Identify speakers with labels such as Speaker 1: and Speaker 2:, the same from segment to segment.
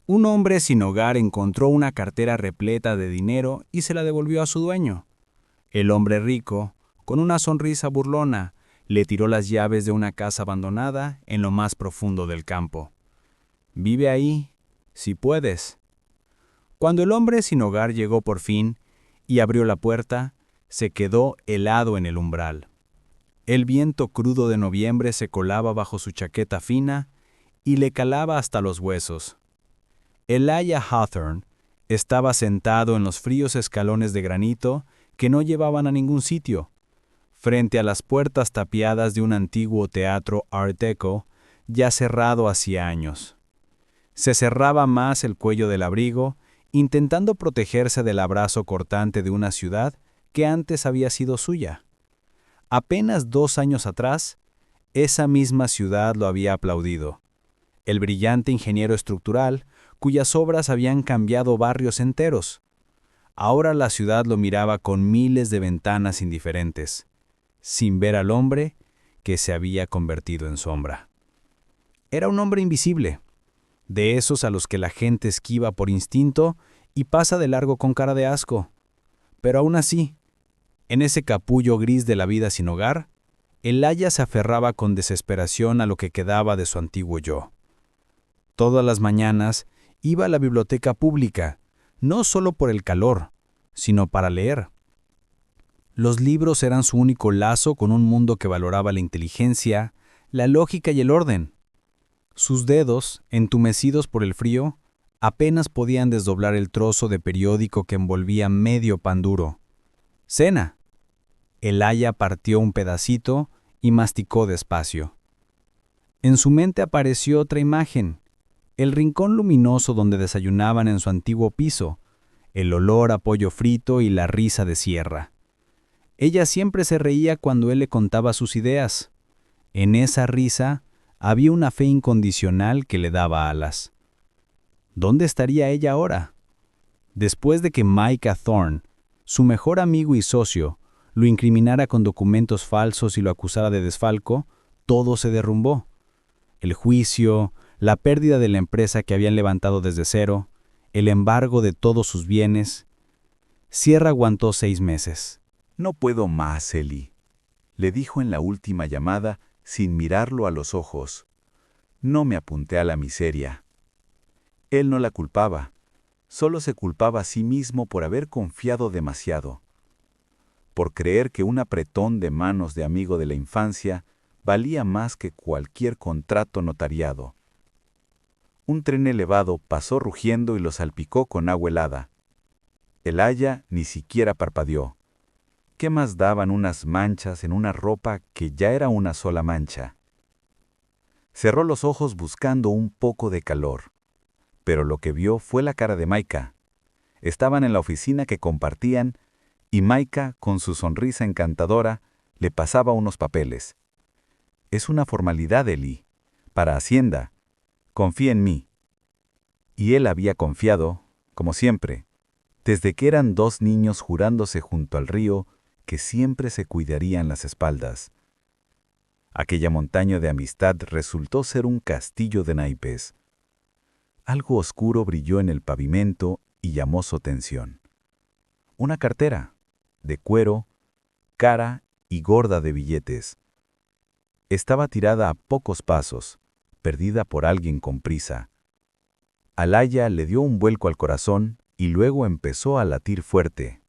Speaker 1: Un hombre sin hogar encontró una cartera repleta de dinero y se la devolvió a su dueño. El hombre rico, con una sonrisa burlona, le tiró las llaves de una casa abandonada en lo más profundo del campo. Vive ahí, si puedes. Cuando el hombre sin hogar llegó por fin y abrió la puerta, se quedó helado en el umbral. El viento crudo de noviembre se colaba bajo su chaqueta fina y le calaba hasta los huesos. Elijah Hawthorne estaba sentado en los fríos escalones de granito que no llevaban a ningún sitio, frente a las puertas tapiadas de un antiguo teatro Art Deco ya cerrado hacía años. Se cerraba más el cuello del abrigo, intentando protegerse del abrazo cortante de una ciudad que antes había sido suya. Apenas 2 años atrás, esa misma ciudad lo había aplaudido. El brillante ingeniero estructural, cuyas obras habían cambiado barrios enteros. Ahora la ciudad lo miraba con miles de ventanas indiferentes, sin ver al hombre que se había convertido en sombra. Era un hombre invisible, de esos a los que la gente esquiva por instinto y pasa de largo con cara de asco. Pero aún así, en ese capullo gris de la vida sin hogar, Elijah se aferraba con desesperación a lo que quedaba de su antiguo yo. Todas las mañanas iba a la biblioteca pública, no solo por el calor, sino para leer. Los libros eran su único lazo con un mundo que valoraba la inteligencia, la lógica y el orden. Sus dedos, entumecidos por el frío, apenas podían desdoblar el trozo de periódico que envolvía medio pan duro. ¡Cena! Elijah partió un pedacito y masticó despacio. En su mente apareció otra imagen, el rincón luminoso donde desayunaban en su antiguo piso, el olor a pollo frito y la risa de Sierra. Ella siempre se reía cuando él le contaba sus ideas. En esa risa había una fe incondicional que le daba alas. ¿Dónde estaría ella ahora? Después de que Micah Thorne, su mejor amigo y socio, lo incriminara con documentos falsos y lo acusara de desfalco, todo se derrumbó. El juicio, la pérdida de la empresa que habían levantado desde cero, el embargo de todos sus bienes. Sierra aguantó 6 meses.
Speaker 2: No puedo más, Eli, le dijo en la última llamada sin mirarlo a los ojos. No me apunté a la miseria. Él no la culpaba, solo se culpaba a sí mismo por haber confiado demasiado, por creer que un apretón de manos de amigo de la infancia valía más que cualquier contrato notariado. Un tren elevado pasó rugiendo y lo salpicó con agua helada. Elijah ni siquiera parpadeó. ¿Qué más daban unas manchas en una ropa que ya era una sola mancha? Cerró los ojos buscando un poco de calor, pero lo que vio fue la cara de Micah. Estaban en la oficina que compartían y Micah, con su sonrisa encantadora, le pasaba unos papeles. Es una formalidad, Eli, para Hacienda. Confía en mí. Y él había confiado, como siempre, desde que eran 2 niños jurándose junto al río que siempre se cuidarían las espaldas. Aquella montaña de amistad resultó ser un castillo de naipes. Algo oscuro brilló en el pavimento y llamó su atención. Una cartera, de cuero, cara y gorda de billetes. Estaba tirada a pocos pasos, perdida por alguien con prisa. Elijah le dio un vuelco al corazón y luego empezó a latir fuerte,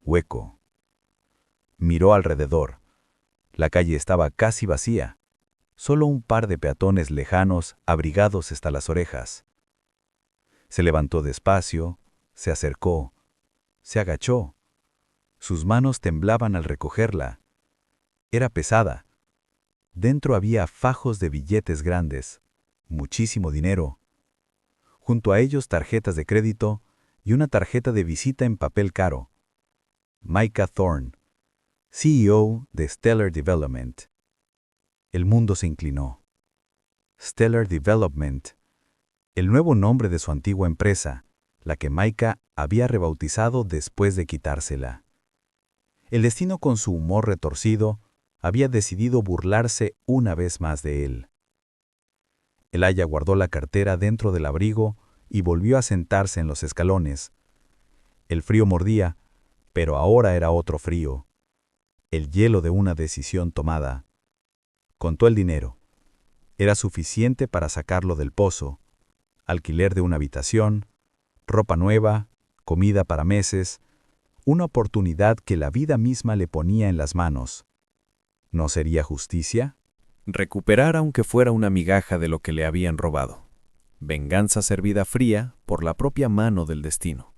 Speaker 2: hueco. Miró alrededor. La calle estaba casi vacía. Solo un par de peatones lejanos, abrigados hasta las orejas. Se levantó despacio, se acercó, se agachó. Sus manos temblaban al recogerla. Era pesada. Dentro había fajos de billetes grandes, muchísimo dinero. Junto a ellos tarjetas de crédito y una tarjeta de visita en papel caro. Micah Thorne, CEO de Stellar Development. El mundo se inclinó. Stellar Development, el nuevo nombre de su antigua empresa, la que Micah había rebautizado después de quitársela. El destino, con su humor retorcido, había decidido burlarse una vez más de él. Elijah guardó la cartera dentro del abrigo y volvió a sentarse en los escalones. El frío mordía, pero ahora era otro frío. El hielo de una decisión tomada. Contó el dinero. Era suficiente para sacarlo del pozo. Alquiler de una habitación, ropa nueva, comida para meses, una oportunidad que la vida misma le ponía en las manos. ¿No sería justicia?
Speaker 3: Recuperar aunque fuera una migaja de lo que le habían robado. Venganza servida fría por la propia mano del destino.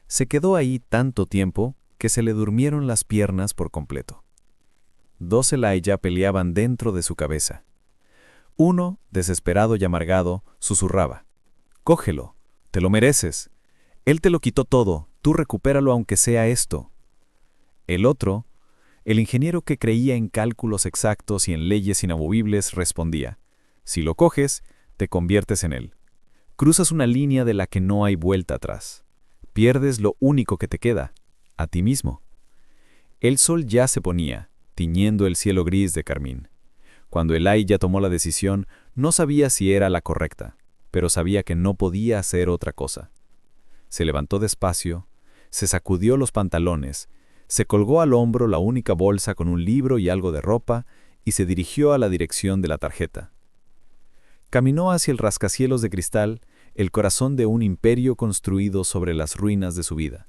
Speaker 3: Se quedó ahí tanto tiempo que se le durmieron las piernas por completo. Dos Elijah peleaban dentro de su cabeza. Uno, desesperado y amargado, susurraba: «Cógelo, te lo mereces. Él te lo quitó todo, tú recupéralo aunque sea esto». El otro, el ingeniero que creía en cálculos exactos y en leyes inamovibles, respondía: «Si lo coges, te conviertes en él. Cruzas una línea de la que no hay vuelta atrás. Pierdes lo único que te queda, a ti mismo». El sol ya se ponía, tiñendo el cielo gris de carmín. Cuando Elijah tomó la decisión, no sabía si era la correcta, pero sabía que no podía hacer otra cosa. Se levantó despacio, se sacudió los pantalones, se colgó al hombro la única bolsa con un libro y algo de ropa y se dirigió a la dirección de la tarjeta. Caminó hacia el rascacielos de cristal, el corazón de un imperio construido sobre las ruinas de su vida,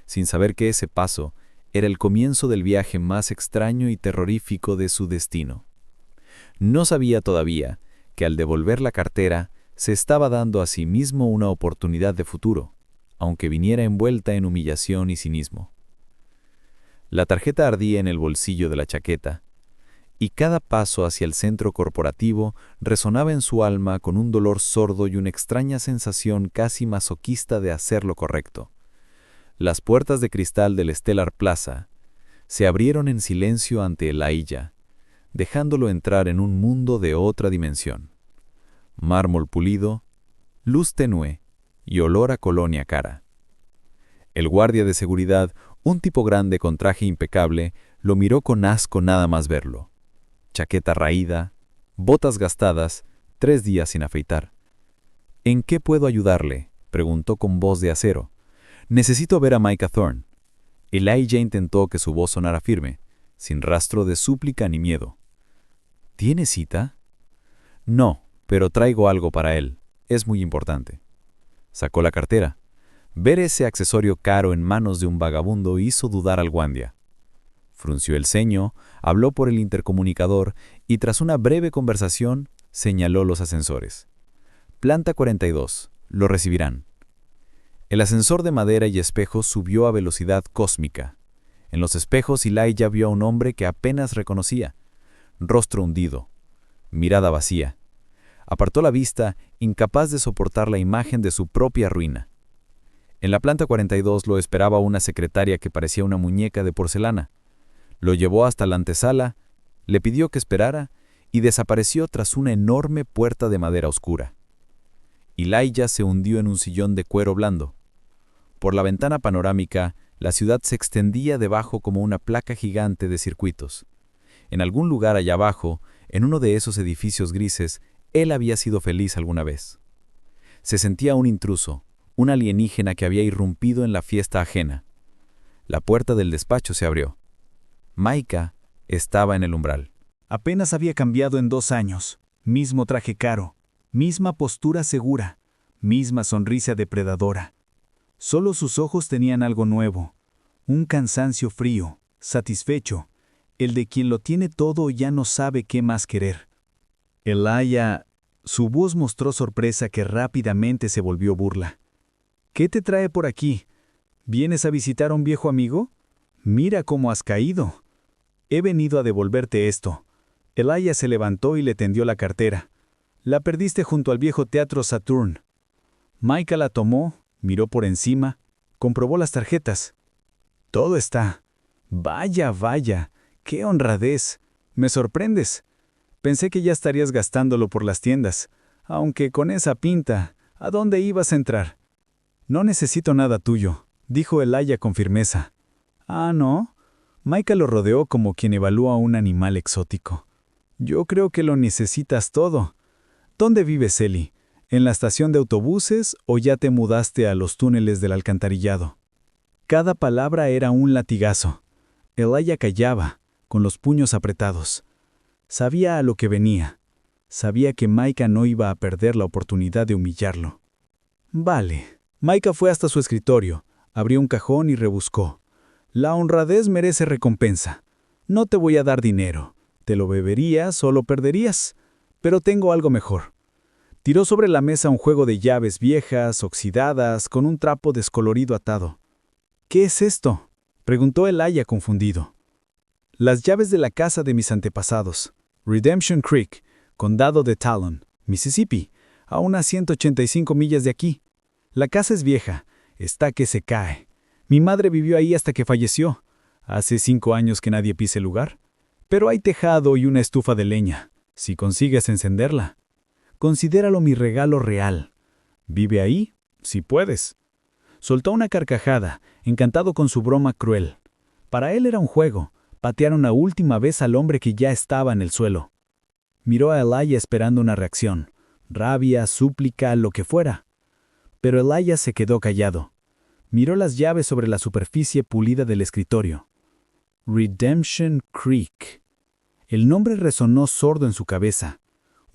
Speaker 3: sin saber que ese paso era el comienzo del viaje más extraño y terrorífico de su destino. No sabía todavía que al devolver la cartera se estaba dando a sí mismo una oportunidad de futuro, aunque viniera envuelta en humillación y cinismo. La tarjeta ardía en el bolsillo de la chaqueta, y cada paso hacia el centro corporativo resonaba en su alma con un dolor sordo y una extraña sensación casi masoquista de hacer lo correcto. Las puertas de cristal del Stellar Plaza se abrieron en silencio ante Elijah, dejándolo entrar en un mundo de otra dimensión. Mármol pulido, luz tenue y olor a colonia cara. El guardia de seguridad, un tipo grande con traje impecable, lo miró con asco nada más verlo. Chaqueta raída, botas gastadas, 3 días sin afeitar. «¿En qué puedo ayudarle?», preguntó con voz de acero. «Necesito ver a Micah Thorne». Elijah intentó que su voz sonara firme, sin rastro de súplica ni miedo. «¿Tiene cita?» «No, pero traigo algo para él. Es muy importante». Sacó la cartera. Ver ese accesorio caro en manos de un vagabundo hizo dudar al guardia. Frunció el ceño, habló por el intercomunicador y tras una breve conversación señaló los ascensores. «Planta 42, lo recibirán». El ascensor de madera y espejos subió a velocidad cósmica. En los espejos Elijah vio a un hombre que apenas reconocía. Rostro hundido, mirada vacía. Apartó la vista, incapaz de soportar la imagen de su propia ruina. En la planta 42 lo esperaba una secretaria que parecía una muñeca de porcelana. Lo llevó hasta la antesala, le pidió que esperara y desapareció tras una enorme puerta de madera oscura. Elijah se hundió en un sillón de cuero blando. Por la ventana panorámica, la ciudad se extendía debajo como una placa gigante de circuitos. En algún lugar allá abajo, en uno de esos edificios grises, él había sido feliz alguna vez. Se sentía un intruso, un alienígena que había irrumpido en la fiesta ajena. La puerta del despacho se abrió. Micah estaba en el umbral.
Speaker 1: Apenas había cambiado en 2 años. Mismo traje caro, misma postura segura, misma sonrisa depredadora. Solo sus ojos tenían algo nuevo, un cansancio frío, satisfecho, el de quien lo tiene todo y ya no sabe qué más querer. «Elijah», su voz mostró sorpresa que rápidamente se volvió burla. «¿Qué te trae por aquí? ¿Vienes a visitar a un viejo amigo? Mira cómo has caído». «He venido a devolverte esto». Elijah se levantó y le tendió la cartera. «La perdiste junto al viejo Teatro Saturn». Micah la tomó, miró por encima, comprobó las tarjetas. «Todo está». «Vaya, vaya, qué honradez. Me sorprendes. Pensé que ya estarías gastándolo por las tiendas, aunque con esa pinta, ¿a dónde ibas a entrar?» «No necesito nada tuyo», dijo Elijah con firmeza. «¿Ah, no?» Micah lo rodeó como quien evalúa a un animal exótico. «Yo creo que lo necesitas todo. ¿Dónde vives, Ellie?
Speaker 4: ¿En la estación de autobuses o ya te mudaste a los túneles del alcantarillado? Cada palabra era un latigazo. Elijah callaba, con los puños apretados. Sabía a lo que venía. Sabía que Micah no iba a perder la oportunidad de humillarlo. Vale. Micah fue hasta su escritorio, abrió un cajón y rebuscó. La honradez merece recompensa. No te voy a dar dinero. Te lo beberías o lo perderías. Pero tengo algo mejor. Tiró sobre la mesa un juego de llaves viejas, oxidadas, con un trapo descolorido atado. ¿Qué es esto?, preguntó Elijah confundido. Las llaves de la casa de mis antepasados. Redemption Creek, condado de Talon, Mississippi, a unas 185 millas de aquí. La casa es vieja, está que se cae. Mi madre vivió ahí hasta que falleció. Hace 5 años que nadie pisa el lugar. Pero hay tejado y una estufa de leña, si consigues encenderla. Considéralo mi regalo real. Vive ahí, si puedes. Soltó una carcajada, encantado con su broma cruel. Para él era un juego, patear una última vez al hombre que ya estaba en el suelo. Miró a Elijah esperando una reacción, rabia, súplica, lo que fuera. Pero Elijah se quedó callado. Miró las llaves sobre la superficie pulida del escritorio. Redemption Creek. El nombre resonó sordo en su cabeza.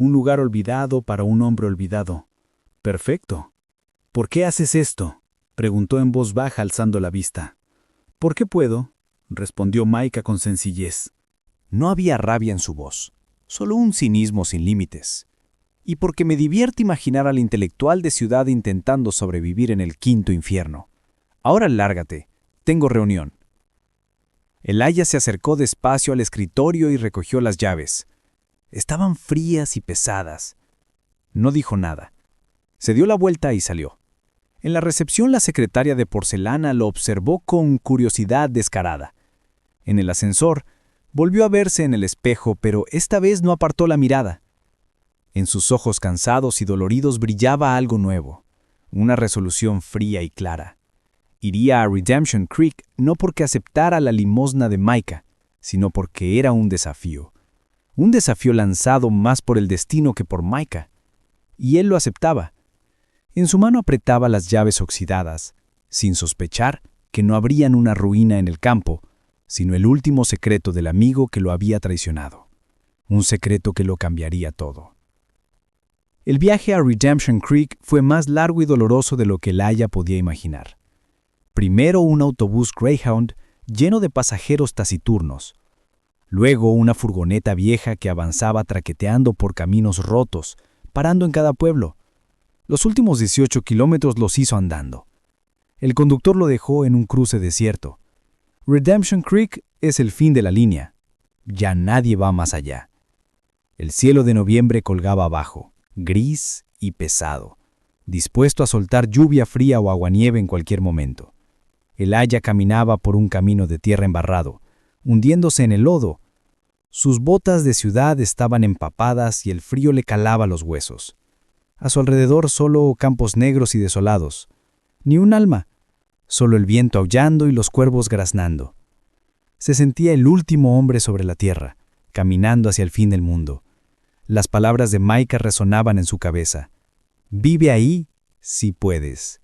Speaker 4: Un lugar olvidado para un hombre olvidado. Perfecto. ¿Por qué haces esto?, preguntó en voz baja alzando la vista. ¿Por qué puedo?, respondió Micah con sencillez.
Speaker 3: No había rabia en su voz, solo un cinismo sin límites. Y porque me divierte imaginar al intelectual de ciudad intentando sobrevivir en el quinto infierno. Ahora lárgate, tengo reunión. Elijah se acercó despacio al escritorio y recogió las llaves. Estaban frías y pesadas. No dijo nada. Se dio la vuelta y salió. En la recepción la secretaria de porcelana lo observó con curiosidad descarada. En el ascensor, volvió a verse en el espejo, pero esta vez no apartó la mirada. En sus ojos cansados y doloridos brillaba algo nuevo, una resolución fría y clara. Iría a Redemption Creek no porque aceptara la limosna de Micah, sino porque era un desafío. Un desafío lanzado más por el destino que por Micah. Y él lo aceptaba. En su mano apretaba las llaves oxidadas, sin sospechar que no habrían una ruina en el campo, sino el último secreto del amigo que lo había traicionado. Un secreto que lo cambiaría todo. El viaje a Redemption Creek fue más largo y doloroso de lo que Elijah podía imaginar. Primero un autobús Greyhound lleno de pasajeros taciturnos. Luego una furgoneta vieja que avanzaba traqueteando por caminos rotos, parando en cada pueblo. Los últimos 18 kilómetros los hizo andando. El conductor lo dejó en un cruce desierto. Redemption Creek es el fin de la línea. Ya nadie va más allá. El cielo de noviembre colgaba abajo, gris y pesado, dispuesto a soltar lluvia fría o aguanieve en cualquier momento. Elijah caminaba por un camino de tierra embarrado, hundiéndose en el lodo. Sus botas de ciudad estaban empapadas y el frío le calaba los huesos. A su alrededor solo campos negros y desolados. Ni un alma, solo el viento aullando y los cuervos graznando. Se sentía el último hombre sobre la tierra, caminando hacia el fin del mundo. Las palabras de Micah resonaban en su cabeza. Vive ahí, si puedes.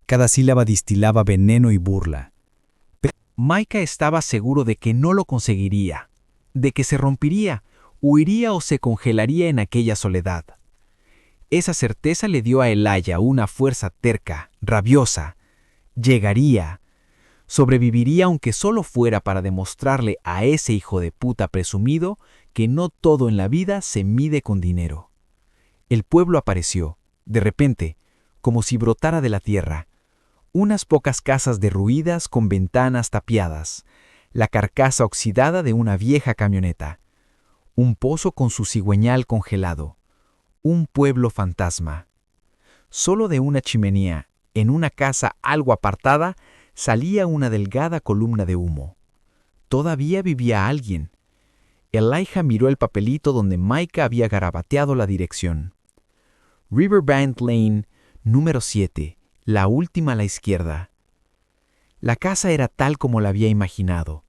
Speaker 3: Cada sílaba distilaba veneno y burla. Pero Micah estaba seguro de que no lo conseguiría, de que se rompería, huiría o se congelaría en aquella soledad. Esa certeza le dio a Elijah una fuerza terca, rabiosa. Llegaría, sobreviviría aunque solo fuera para demostrarle a ese hijo de puta presumido que no todo en la vida se mide con dinero. El pueblo apareció, de repente, como si brotara de la tierra. Unas pocas casas derruidas con ventanas tapiadas, la carcasa oxidada de una vieja camioneta, un pozo con su cigüeñal congelado, un pueblo fantasma. Solo de una chimenea, en una casa algo apartada, salía una delgada columna de humo. Todavía vivía alguien. Elijah miró el papelito donde Micah había garabateado la dirección. Riverbank Lane, número 7, la última a la izquierda. La casa era tal como la había imaginado.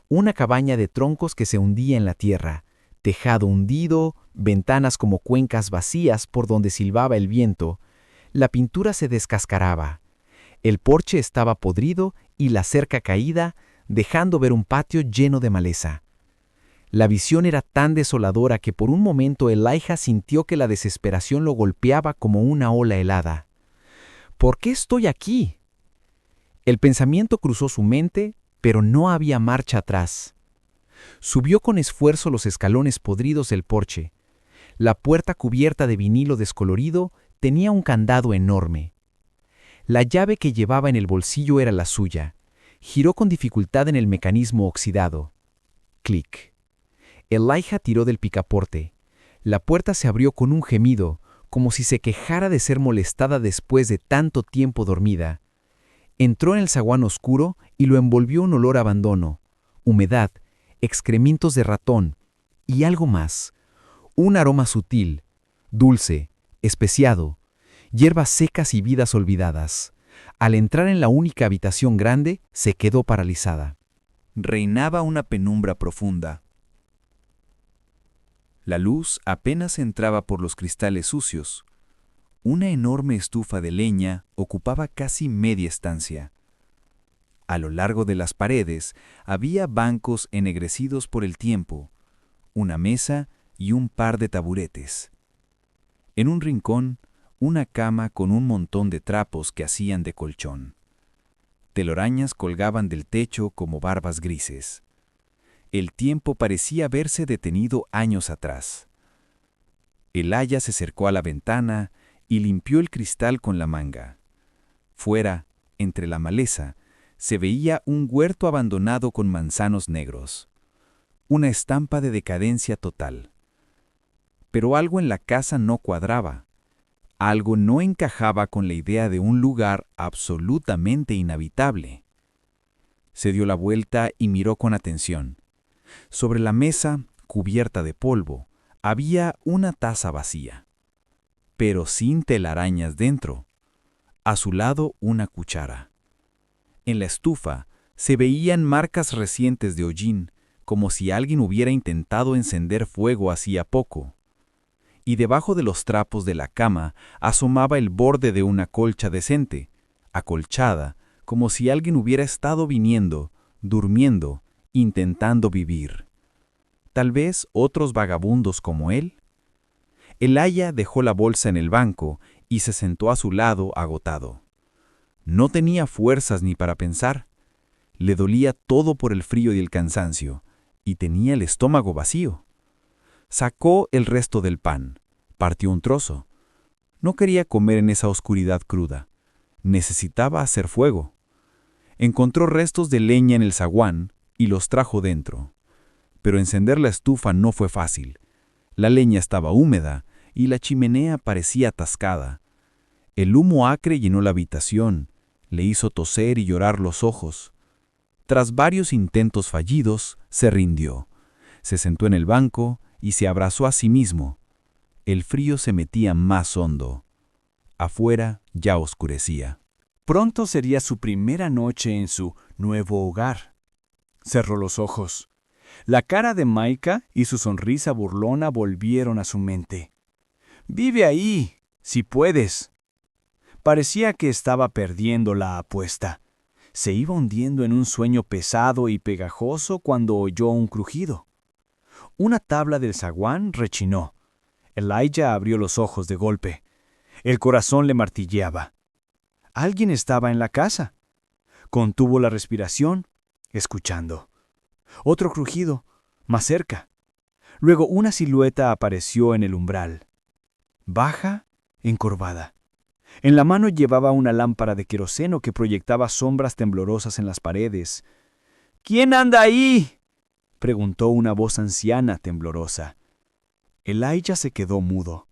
Speaker 3: Una cabaña de troncos que se hundía en la tierra,
Speaker 5: Tejado hundido, ventanas como cuencas vacías por donde silbaba el viento. La pintura se descascaraba. El porche estaba podrido y la cerca caída, dejando ver un patio lleno de maleza. La visión era tan desoladora que por un momento Elijah sintió que la desesperación lo golpeaba como una ola helada. ¿Por qué estoy aquí? El pensamiento cruzó su mente, pero no había marcha atrás. Subió con esfuerzo los escalones podridos del porche. La puerta cubierta de vinilo descolorido tenía un candado enorme. La llave que llevaba en el bolsillo era la suya. Giró con dificultad en el mecanismo oxidado. Clic. Elijah tiró del picaporte. La puerta se abrió con un gemido, como si se quejara de ser molestada después de tanto tiempo dormida. Entró en el zaguán oscuro y lo envolvió un olor a abandono, humedad, excrementos de ratón y algo más. Un aroma sutil, dulce, especiado, hierbas secas y vidas olvidadas. Al entrar en la única habitación grande, se quedó paralizada.
Speaker 2: Reinaba una penumbra profunda. La luz apenas entraba por los cristales sucios. Una enorme estufa de leña ocupaba casi media estancia. A lo largo de las paredes había bancos ennegrecidos por el tiempo, una mesa y un par de taburetes. En un rincón, una cama con un montón de trapos que hacían de colchón. Telarañas colgaban del techo como barbas grises. El tiempo parecía haberse detenido años atrás. Elijah se acercó a la ventana y limpió el cristal con la manga. Fuera, entre la maleza, se veía un huerto abandonado con manzanos negros. Una estampa de decadencia total. Pero algo en la casa no cuadraba. Algo no encajaba con la idea de un lugar absolutamente inhabitable. Se dio la vuelta y miró con atención. Sobre la mesa, cubierta de polvo, había una taza vacía, pero sin telarañas dentro. A su lado, una cuchara. En la estufa se veían marcas recientes de hollín, como si alguien hubiera intentado encender fuego hacía poco. Y debajo de los trapos de la cama asomaba el borde de una colcha decente, acolchada, como si alguien hubiera estado viniendo, durmiendo, intentando vivir. Tal vez otros vagabundos como él. Elijah dejó la bolsa en el banco y se sentó a su lado agotado. No tenía fuerzas ni para pensar. Le dolía todo por el frío y el cansancio, y tenía el estómago vacío. Sacó el resto del pan, partió un trozo. No quería comer en esa oscuridad cruda. Necesitaba hacer fuego. Encontró restos de leña en el zaguán y los trajo dentro. Pero encender la estufa no fue fácil. La leña estaba húmeda y la chimenea parecía atascada. El humo acre llenó la habitación, le hizo toser y llorar los ojos. Tras varios intentos fallidos, se rindió. Se sentó en el banco y se abrazó a sí mismo. El frío se metía más hondo. Afuera ya oscurecía.
Speaker 1: Pronto sería su primera noche en su nuevo hogar. Cerró los ojos. La cara de Micah y su sonrisa burlona volvieron a su mente. «Vive ahí, si puedes». Parecía que estaba perdiendo la apuesta. Se iba hundiendo en un sueño pesado y pegajoso cuando oyó un crujido. Una tabla del zaguán rechinó. Elijah abrió los ojos de golpe. El corazón le martilleaba. Alguien estaba en la casa. Contuvo la respiración, escuchando. Otro crujido, más cerca. Luego una silueta apareció en el umbral. Baja, encorvada. En la mano llevaba una lámpara de queroseno que proyectaba sombras temblorosas en las paredes. «¿Quién anda ahí?», preguntó una voz anciana temblorosa. Elijah se quedó mudo.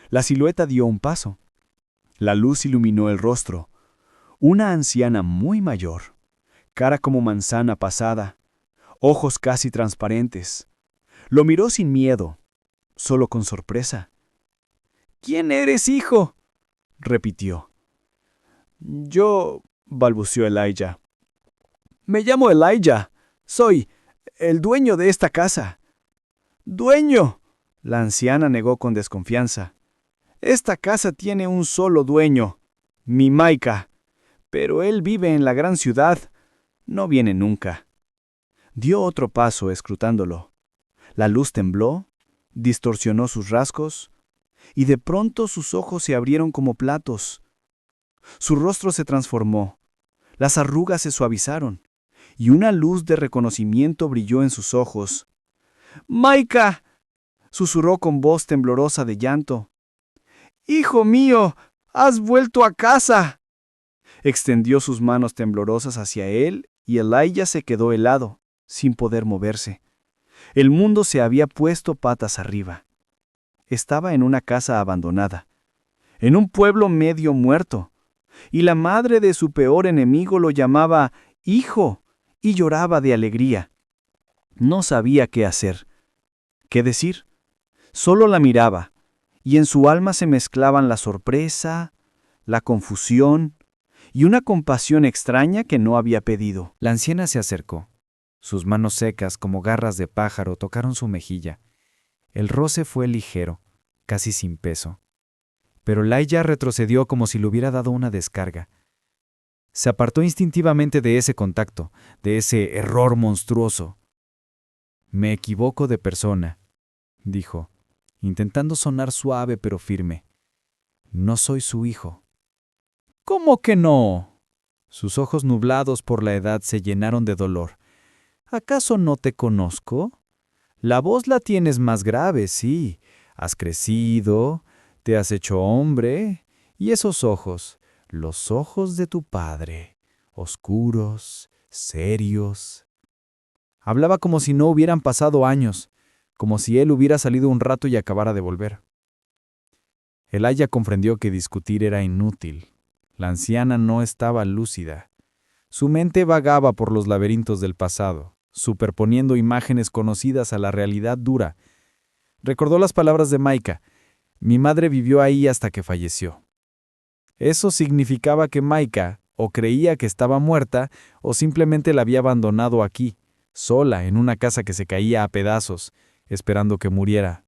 Speaker 1: La silueta dio un paso. La luz iluminó el rostro. Una anciana muy mayor, cara como manzana pasada, ojos casi transparentes. Lo miró sin miedo, solo con sorpresa. «¿Quién eres, hijo?», repitió. «Yo», balbuceó Elijah. «Me llamo Elijah. Soy el dueño de esta casa».
Speaker 4: ¡Dueño! La anciana negó con desconfianza. Esta casa tiene un solo dueño, mi Maika, pero él vive en la gran ciudad. No viene nunca. Dio otro paso escrutándolo. La luz tembló, distorsionó sus rasgos, y de pronto sus ojos se abrieron como platos. Su rostro se transformó, las arrugas se suavizaron, y una luz de reconocimiento brilló en sus ojos. ¡Maika!, susurró con voz temblorosa de llanto. ¡Hijo mío! ¡Has vuelto a casa! Extendió sus manos temblorosas hacia él y Elijah se quedó helado, sin poder moverse. El mundo se había puesto patas arriba. Estaba en una casa abandonada, en un pueblo medio muerto, y la madre de su peor enemigo lo llamaba hijo y lloraba de alegría. No sabía qué hacer, qué decir. Solo la miraba, y en su alma se mezclaban la sorpresa, la confusión y una compasión extraña que no había pedido.
Speaker 3: La anciana se acercó. Sus manos secas como garras de pájaro tocaron su mejilla. El roce fue ligero, casi sin peso. Pero Elijah retrocedió como si le hubiera dado una descarga. Se apartó instintivamente de ese contacto, de ese error monstruoso. «Me equivoco de persona», dijo, intentando sonar suave pero firme. «No soy su hijo». «¿Cómo que no?» Sus ojos nublados por la edad se llenaron de dolor. «¿Acaso no te conozco? La voz la tienes más grave, sí. Has crecido, te has hecho hombre, y esos ojos, los ojos de tu padre, oscuros, serios». Hablaba como si no hubieran pasado años, como si él hubiera salido un rato y acabara de volver. Elijah comprendió que discutir era inútil. La anciana no estaba lúcida. Su mente vagaba por los laberintos del pasado, superponiendo imágenes conocidas a la realidad dura. Recordó las palabras de Maika: «Mi madre vivió ahí hasta que falleció». Eso significaba que Maika o creía que estaba muerta o simplemente la había abandonado aquí, sola en una casa que se caía a pedazos, esperando que muriera.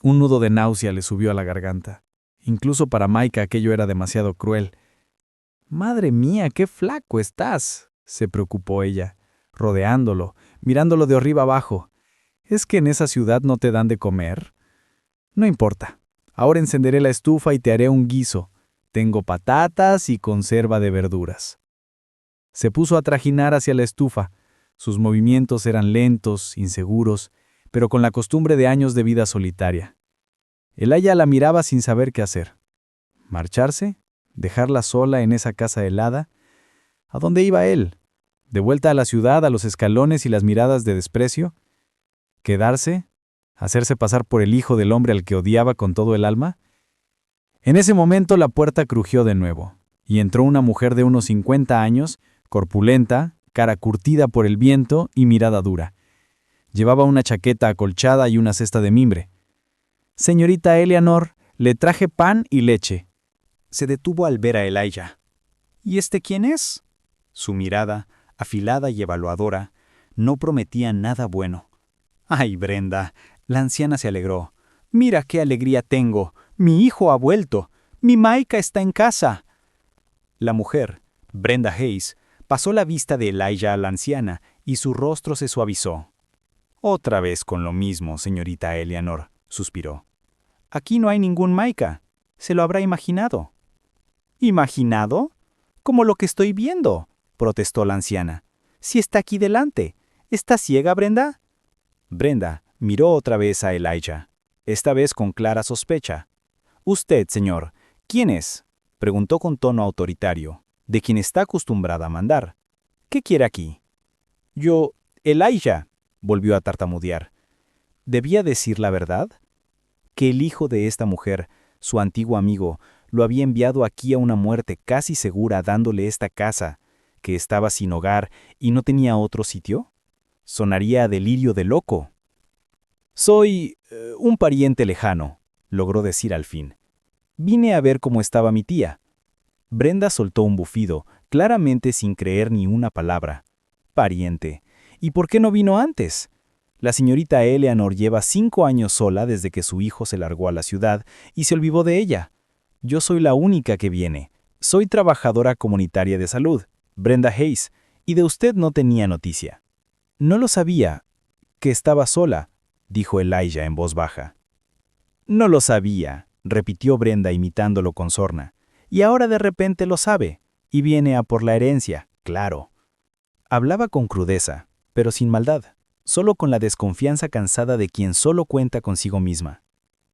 Speaker 3: Un nudo de náusea le subió a la garganta. Incluso para Maika aquello era demasiado cruel. «Madre mía, qué flaco estás», se preocupó ella, rodeándolo, mirándolo de arriba abajo. «¿Es que en esa ciudad no te dan de comer?» «No importa. Ahora encenderé la estufa y te haré un guiso. Tengo patatas y conserva de verduras». Se puso a trajinar hacia la estufa. Sus movimientos eran lentos, inseguros, pero con la costumbre de años de vida solitaria. Elijah la miraba sin saber qué hacer. ¿Marcharse? ¿Dejarla sola en esa casa helada? ¿A dónde iba él? ¿De vuelta a la ciudad, a los escalones y las miradas de desprecio? ¿Quedarse? ¿Hacerse pasar por el hijo del hombre al que odiaba con todo el alma? En ese momento la puerta crujió de nuevo, y entró una mujer de unos 50 años, corpulenta, cara curtida por el viento y mirada dura. Llevaba una chaqueta acolchada y una cesta de mimbre. «Señorita Eleanor, le traje pan y leche». Se detuvo al ver a Elijah. «¿Y este quién es?» Su mirada, afilada y evaluadora, no prometía nada bueno. «Ay, Brenda», la anciana se alegró. «Mira qué alegría tengo. Mi hijo ha vuelto. Mi Maika está en casa». La mujer, Brenda Hayes, pasó la vista de Elijah a la anciana y su rostro se suavizó. «Otra vez con lo mismo, señorita Eleanor», suspiró. «Aquí no hay ningún Maika. Se lo habrá imaginado». «¿Imaginado? Como lo que estoy viendo», protestó la anciana. «Si está aquí delante. ¿Está ciega, Brenda?» Brenda miró otra vez a Elijah, esta vez con clara sospecha. «Usted, señor, ¿quién es?», preguntó con tono autoritario, de quien está acostumbrada a mandar. «¿Qué quiere aquí?» «Yo, Elijah», volvió a tartamudear. ¿Debía decir la verdad? Que el hijo de esta mujer, su antiguo amigo, lo había enviado aquí a una muerte casi segura dándole esta casa, que estaba sin hogar y no tenía otro sitio. Sonaría a delirio de loco. «Soy un pariente lejano», logró decir al fin. «Vine a ver cómo estaba mi tía». Brenda soltó un bufido, claramente sin creer ni una palabra. «Pariente.
Speaker 1: ¿Y por qué no vino antes? La señorita Eleanor lleva 5 años sola desde que su hijo se largó a la ciudad y se olvidó de ella. Yo soy la única que viene. Soy trabajadora comunitaria de salud, Brenda Hayes, y de usted no tenía noticia. No lo sabía, que estaba sola, dijo Elijah en voz baja. No lo sabía, repitió Brenda imitándolo con sorna. Y ahora de repente lo sabe, y viene a por la herencia, claro. Hablaba con crudeza, pero sin maldad, solo con la desconfianza cansada de quien solo cuenta consigo misma.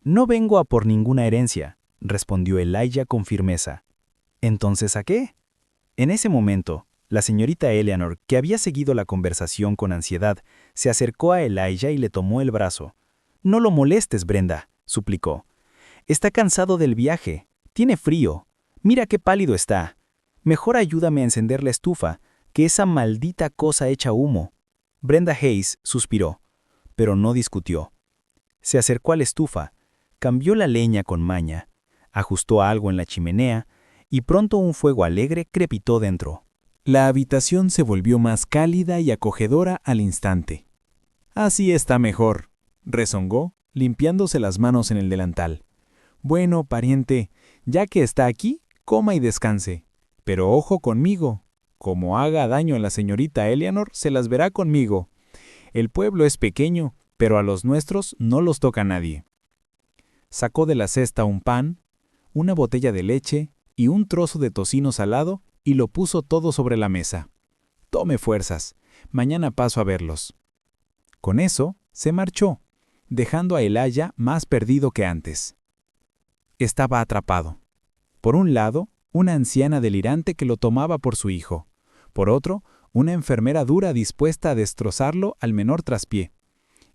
Speaker 1: No vengo a por ninguna herencia, respondió Elijah con firmeza. ¿Entonces a qué? En ese momento, la señorita Eleanor, que había seguido la conversación con ansiedad, se acercó a Elijah y le tomó el brazo. No lo molestes, Brenda, suplicó. Está cansado del viaje, tiene frío. Mira qué pálido está. Mejor ayúdame a encender la estufa, que esa maldita cosa echa humo. Brenda Hayes suspiró, pero no discutió. Se acercó a la estufa, cambió la leña con maña, ajustó algo en la chimenea, y pronto un fuego alegre crepitó dentro.
Speaker 3: La habitación se volvió más cálida y acogedora al instante. Así está mejor, rezongó, limpiándose las manos en el delantal. Bueno, pariente, ya que está aquí, coma y descanse. Pero ojo conmigo. Como haga daño a la señorita Eleanor, se las verá conmigo. El pueblo es pequeño, pero a los nuestros no los toca nadie. Sacó de la cesta un pan, una botella de leche y un trozo de tocino salado y lo puso todo sobre la mesa. Tome fuerzas, mañana paso a verlos. Con eso, se marchó, dejando a Elijah más perdido que antes. Estaba atrapado. Por un lado, una anciana delirante que lo tomaba por su hijo. Por otro, una enfermera dura dispuesta a destrozarlo al menor traspié.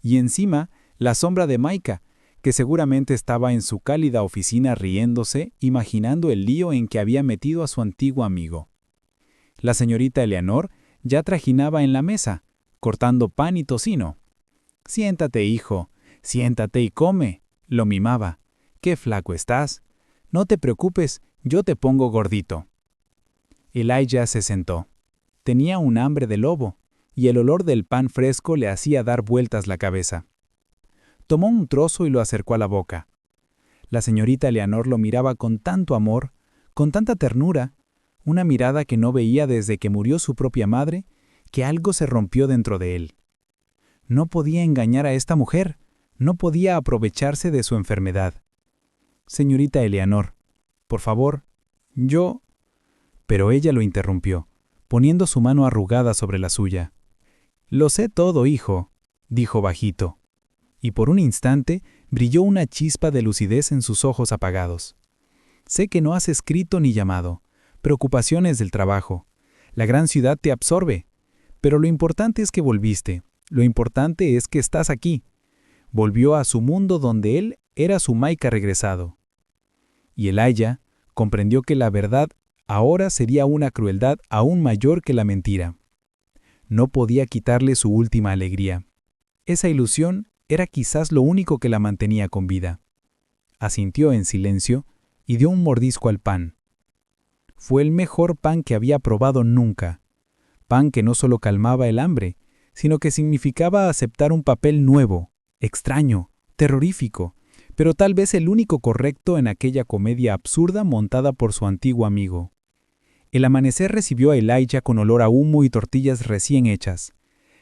Speaker 3: Y encima, la sombra de Micah, que seguramente estaba en su cálida oficina riéndose, imaginando el lío en que había metido a su antiguo amigo. La señorita Eleanor ya trajinaba en la mesa, cortando pan y tocino. «Siéntate, hijo, siéntate y come», lo mimaba. «Qué flaco estás. No te preocupes, yo te pongo gordito». Elijah se sentó. Tenía un hambre de lobo, y el olor del pan fresco le hacía dar vueltas la cabeza. Tomó un trozo y lo acercó a la boca. La señorita Eleanor lo miraba con tanto amor, con tanta ternura, una mirada que no veía desde que murió su propia madre, que algo se rompió dentro de él. No podía engañar a esta mujer, no podía aprovecharse de su enfermedad. «Señorita Eleanor, por favor, yo...» Pero ella lo interrumpió, poniendo su mano arrugada sobre la suya. «Lo sé todo, hijo», dijo bajito. Y por un instante brilló una chispa de lucidez en sus ojos apagados. «Sé que no has escrito ni llamado. Preocupaciones del trabajo. La gran ciudad te absorbe. Pero lo importante es que volviste. Lo importante es que estás aquí». Volvió a su mundo donde él era su Micah regresado. Y Elijah comprendió que la verdad ahora sería una crueldad aún mayor que la mentira. No podía quitarle su última alegría. Esa ilusión era quizás lo único que la mantenía con vida. Asintió en silencio y dio un mordisco al pan. Fue el mejor pan que había probado nunca. Pan que no solo calmaba el hambre, sino que significaba aceptar un papel nuevo, extraño, terrorífico, pero tal vez el único correcto en aquella comedia absurda montada por su antiguo amigo. El amanecer recibió a Elijah con olor a humo y tortillas recién hechas.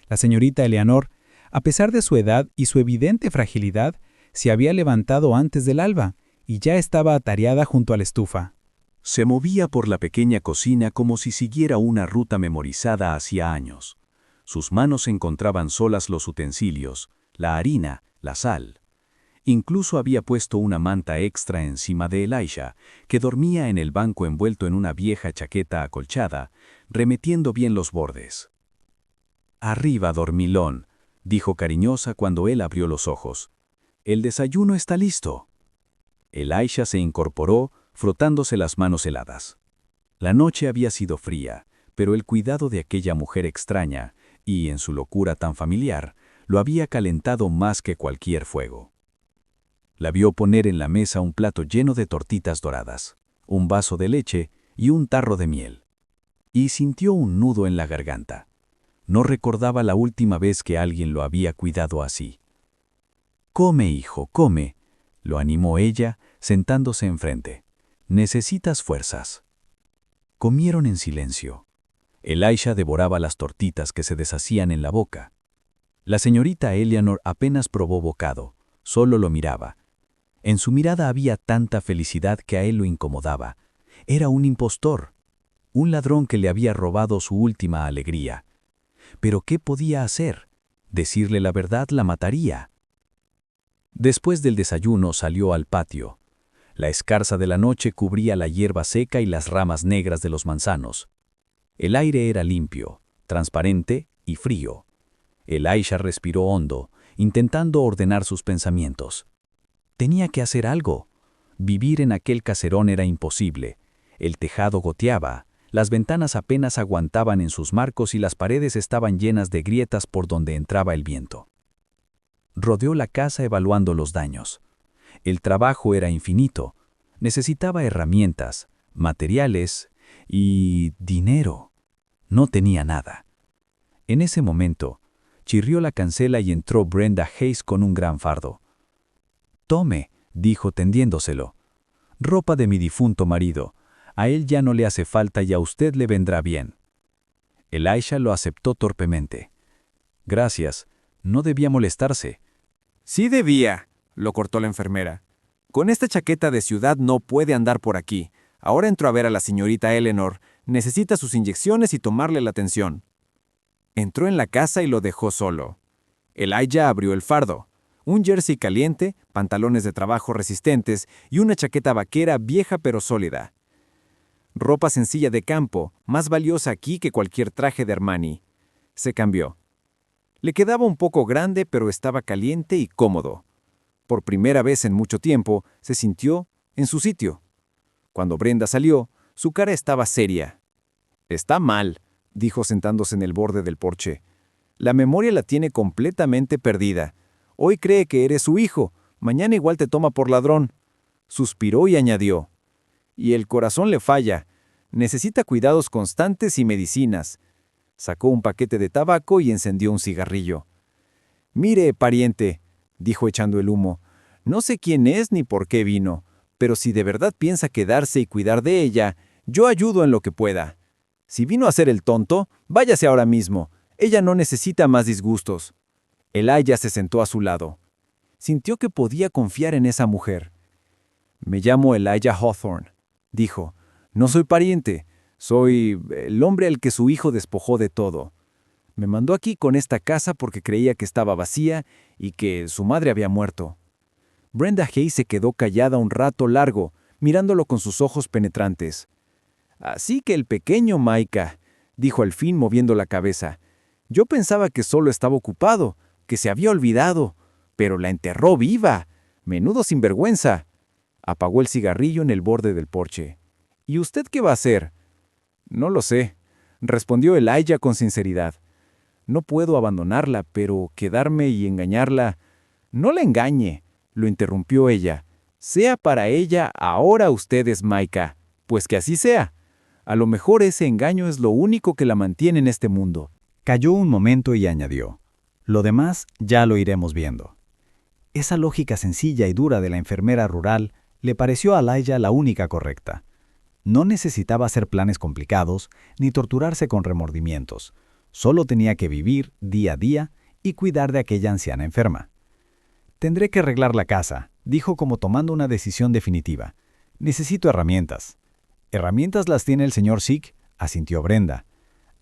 Speaker 3: La señorita Eleanor, a pesar de su edad y su evidente fragilidad, se había levantado antes del alba y ya estaba atareada junto a la estufa.
Speaker 2: Se movía por la pequeña cocina como si siguiera una ruta memorizada hacía años. Sus manos encontraban solas los utensilios, la harina, la sal. Incluso había puesto una manta extra encima de Elijah, que dormía en el banco envuelto en una vieja chaqueta acolchada, remetiendo bien los bordes. «Arriba, dormilón», dijo cariñosa cuando él abrió los ojos. «El desayuno está listo». Elijah se incorporó, frotándose las manos heladas. La noche había sido fría, pero el cuidado de aquella mujer extraña, y en su locura tan familiar, lo había calentado más que cualquier fuego. La vio poner en la mesa un plato lleno de tortitas doradas, un vaso de leche y un tarro de miel. Y sintió un nudo en la garganta.
Speaker 4: No recordaba la última vez que alguien lo había cuidado así. «Come, hijo, come», lo animó ella, sentándose enfrente. «Necesitas fuerzas». Comieron en silencio. Elisha devoraba las tortitas que se deshacían en la boca. La señorita Eleanor apenas probó bocado, solo lo miraba. En su mirada había tanta felicidad que a él lo incomodaba. Era un impostor, un ladrón que le había robado su última alegría. ¿Pero qué podía hacer? Decirle la verdad la mataría. Después del desayuno salió al patio. La escarza de la noche cubría la hierba seca y las ramas negras de los manzanos. El aire era limpio, transparente y frío. Elisha respiró hondo, intentando ordenar sus pensamientos. Tenía que hacer algo. Vivir en aquel caserón era imposible. El tejado goteaba, las ventanas apenas aguantaban en sus marcos y las paredes estaban llenas de grietas por donde entraba el viento. Rodeó la casa evaluando los daños. El trabajo era infinito. Necesitaba herramientas, materiales y dinero. No tenía nada. En ese momento, chirrió la cancela y entró Brenda Hayes con un gran fardo. «Tome», dijo tendiéndoselo. «Ropa de mi difunto marido. A él ya no le hace falta y a usted le vendrá bien». Elisha lo aceptó torpemente. «Gracias. No debía molestarse».
Speaker 1: «Sí debía», lo cortó la enfermera. «Con esta chaqueta de ciudad no puede andar por aquí. Ahora entró a ver a la señorita Eleanor. Necesita sus inyecciones y tomarle la atención». Entró en la casa y lo dejó solo. Elijah abrió el fardo. Un jersey caliente, pantalones de trabajo resistentes y una chaqueta vaquera vieja pero sólida. Ropa sencilla de campo, más valiosa aquí que cualquier traje de Armani. Se cambió. Le quedaba un poco grande, pero estaba caliente y cómodo. Por primera vez en mucho tiempo, se sintió en su sitio. Cuando Brenda salió, su cara estaba seria. «Está mal», dijo sentándose en el borde del porche. «La memoria la tiene completamente perdida. Hoy cree que eres su hijo, mañana igual te toma por ladrón». Suspiró y añadió: «Y el corazón le falla. Necesita cuidados constantes y medicinas». Sacó un paquete de tabaco y encendió un cigarrillo. «Mire, pariente», dijo echando el humo, «no sé quién es ni por qué vino, pero si de verdad piensa quedarse y cuidar de ella, yo ayudo en lo que pueda. Si vino a ser el tonto, váyase ahora mismo. Ella no necesita más disgustos». Elijah se sentó a su lado. Sintió que podía confiar en esa mujer. «Me llamo Elijah Hawthorne», dijo. «No soy pariente. Soy el hombre al que su hijo despojó de todo. Me mandó aquí con esta casa porque creía que estaba vacía y que su madre había muerto». Brenda Hayes se quedó callada un rato largo, mirándolo con sus ojos penetrantes. «Así que el pequeño Micah», dijo al fin moviendo la cabeza. «Yo pensaba que solo estaba ocupado, que se había olvidado, pero la enterró viva. Menudo sinvergüenza». Apagó el cigarrillo en el borde del porche. «¿Y usted qué va a hacer?» «No lo sé», respondió Elijah con sinceridad. «No puedo abandonarla, pero quedarme y engañarla...» «No la engañe», lo interrumpió ella. «Sea para ella ahora usted es Micah, pues que así sea. A lo mejor ese engaño es lo único que la mantiene en este mundo».
Speaker 4: Calló un momento y añadió: «Lo demás ya lo iremos viendo». Esa lógica sencilla y dura de la enfermera rural le pareció a Elijah la única correcta. No necesitaba hacer planes complicados ni torturarse con remordimientos. Solo tenía que vivir día a día y cuidar de aquella anciana enferma. «Tendré que arreglar la casa», dijo como tomando una decisión definitiva. «Necesito herramientas». «Herramientas las tiene el señor Sick», asintió Brenda.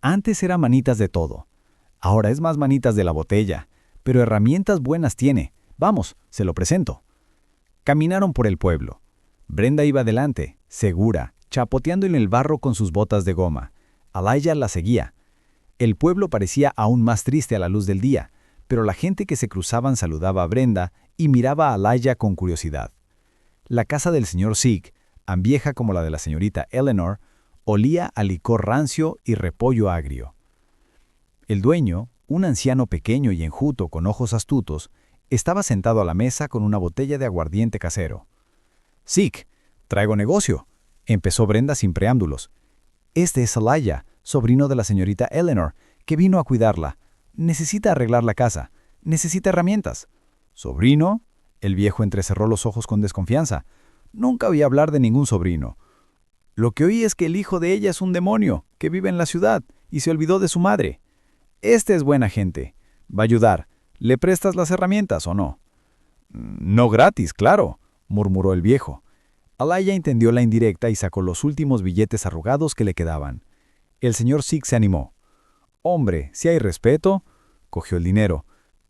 Speaker 4: «Antes era manitas de todo. Ahora es más manitas de la botella, pero herramientas buenas tiene. Vamos, se lo presento». Caminaron por el pueblo. Brenda iba delante, segura, chapoteando en el barro con sus botas de goma. Elijah la seguía. El pueblo parecía aún más triste a la luz del día, pero la gente que se cruzaban saludaba a Brenda y miraba a Elijah con curiosidad. La casa del señor Sick, tan vieja como la de la señorita Eleanor, olía a licor rancio y repollo agrio. El dueño, un anciano pequeño y enjuto con ojos astutos, estaba sentado a la mesa con una botella de aguardiente casero. «Sick, traigo negocio», empezó Brenda sin preámbulos. «Este es Elijah, sobrino de la señorita Eleanor, que vino a cuidarla. Necesita arreglar la casa. Necesita herramientas. ¿Sobrino? El viejo entrecerró los ojos con desconfianza. Nunca oí hablar de ningún sobrino. Lo que oí es que el hijo de ella es un demonio, que vive en la ciudad, y se olvidó de su madre. Este es buena gente. Va a ayudar. ¿Le prestas las herramientas o no? No gratis, claro, murmuró el viejo. Alaya entendió la indirecta y sacó los últimos billetes arrugados que le quedaban. El señor Six se animó. Hombre, si hay respeto, cogió el dinero.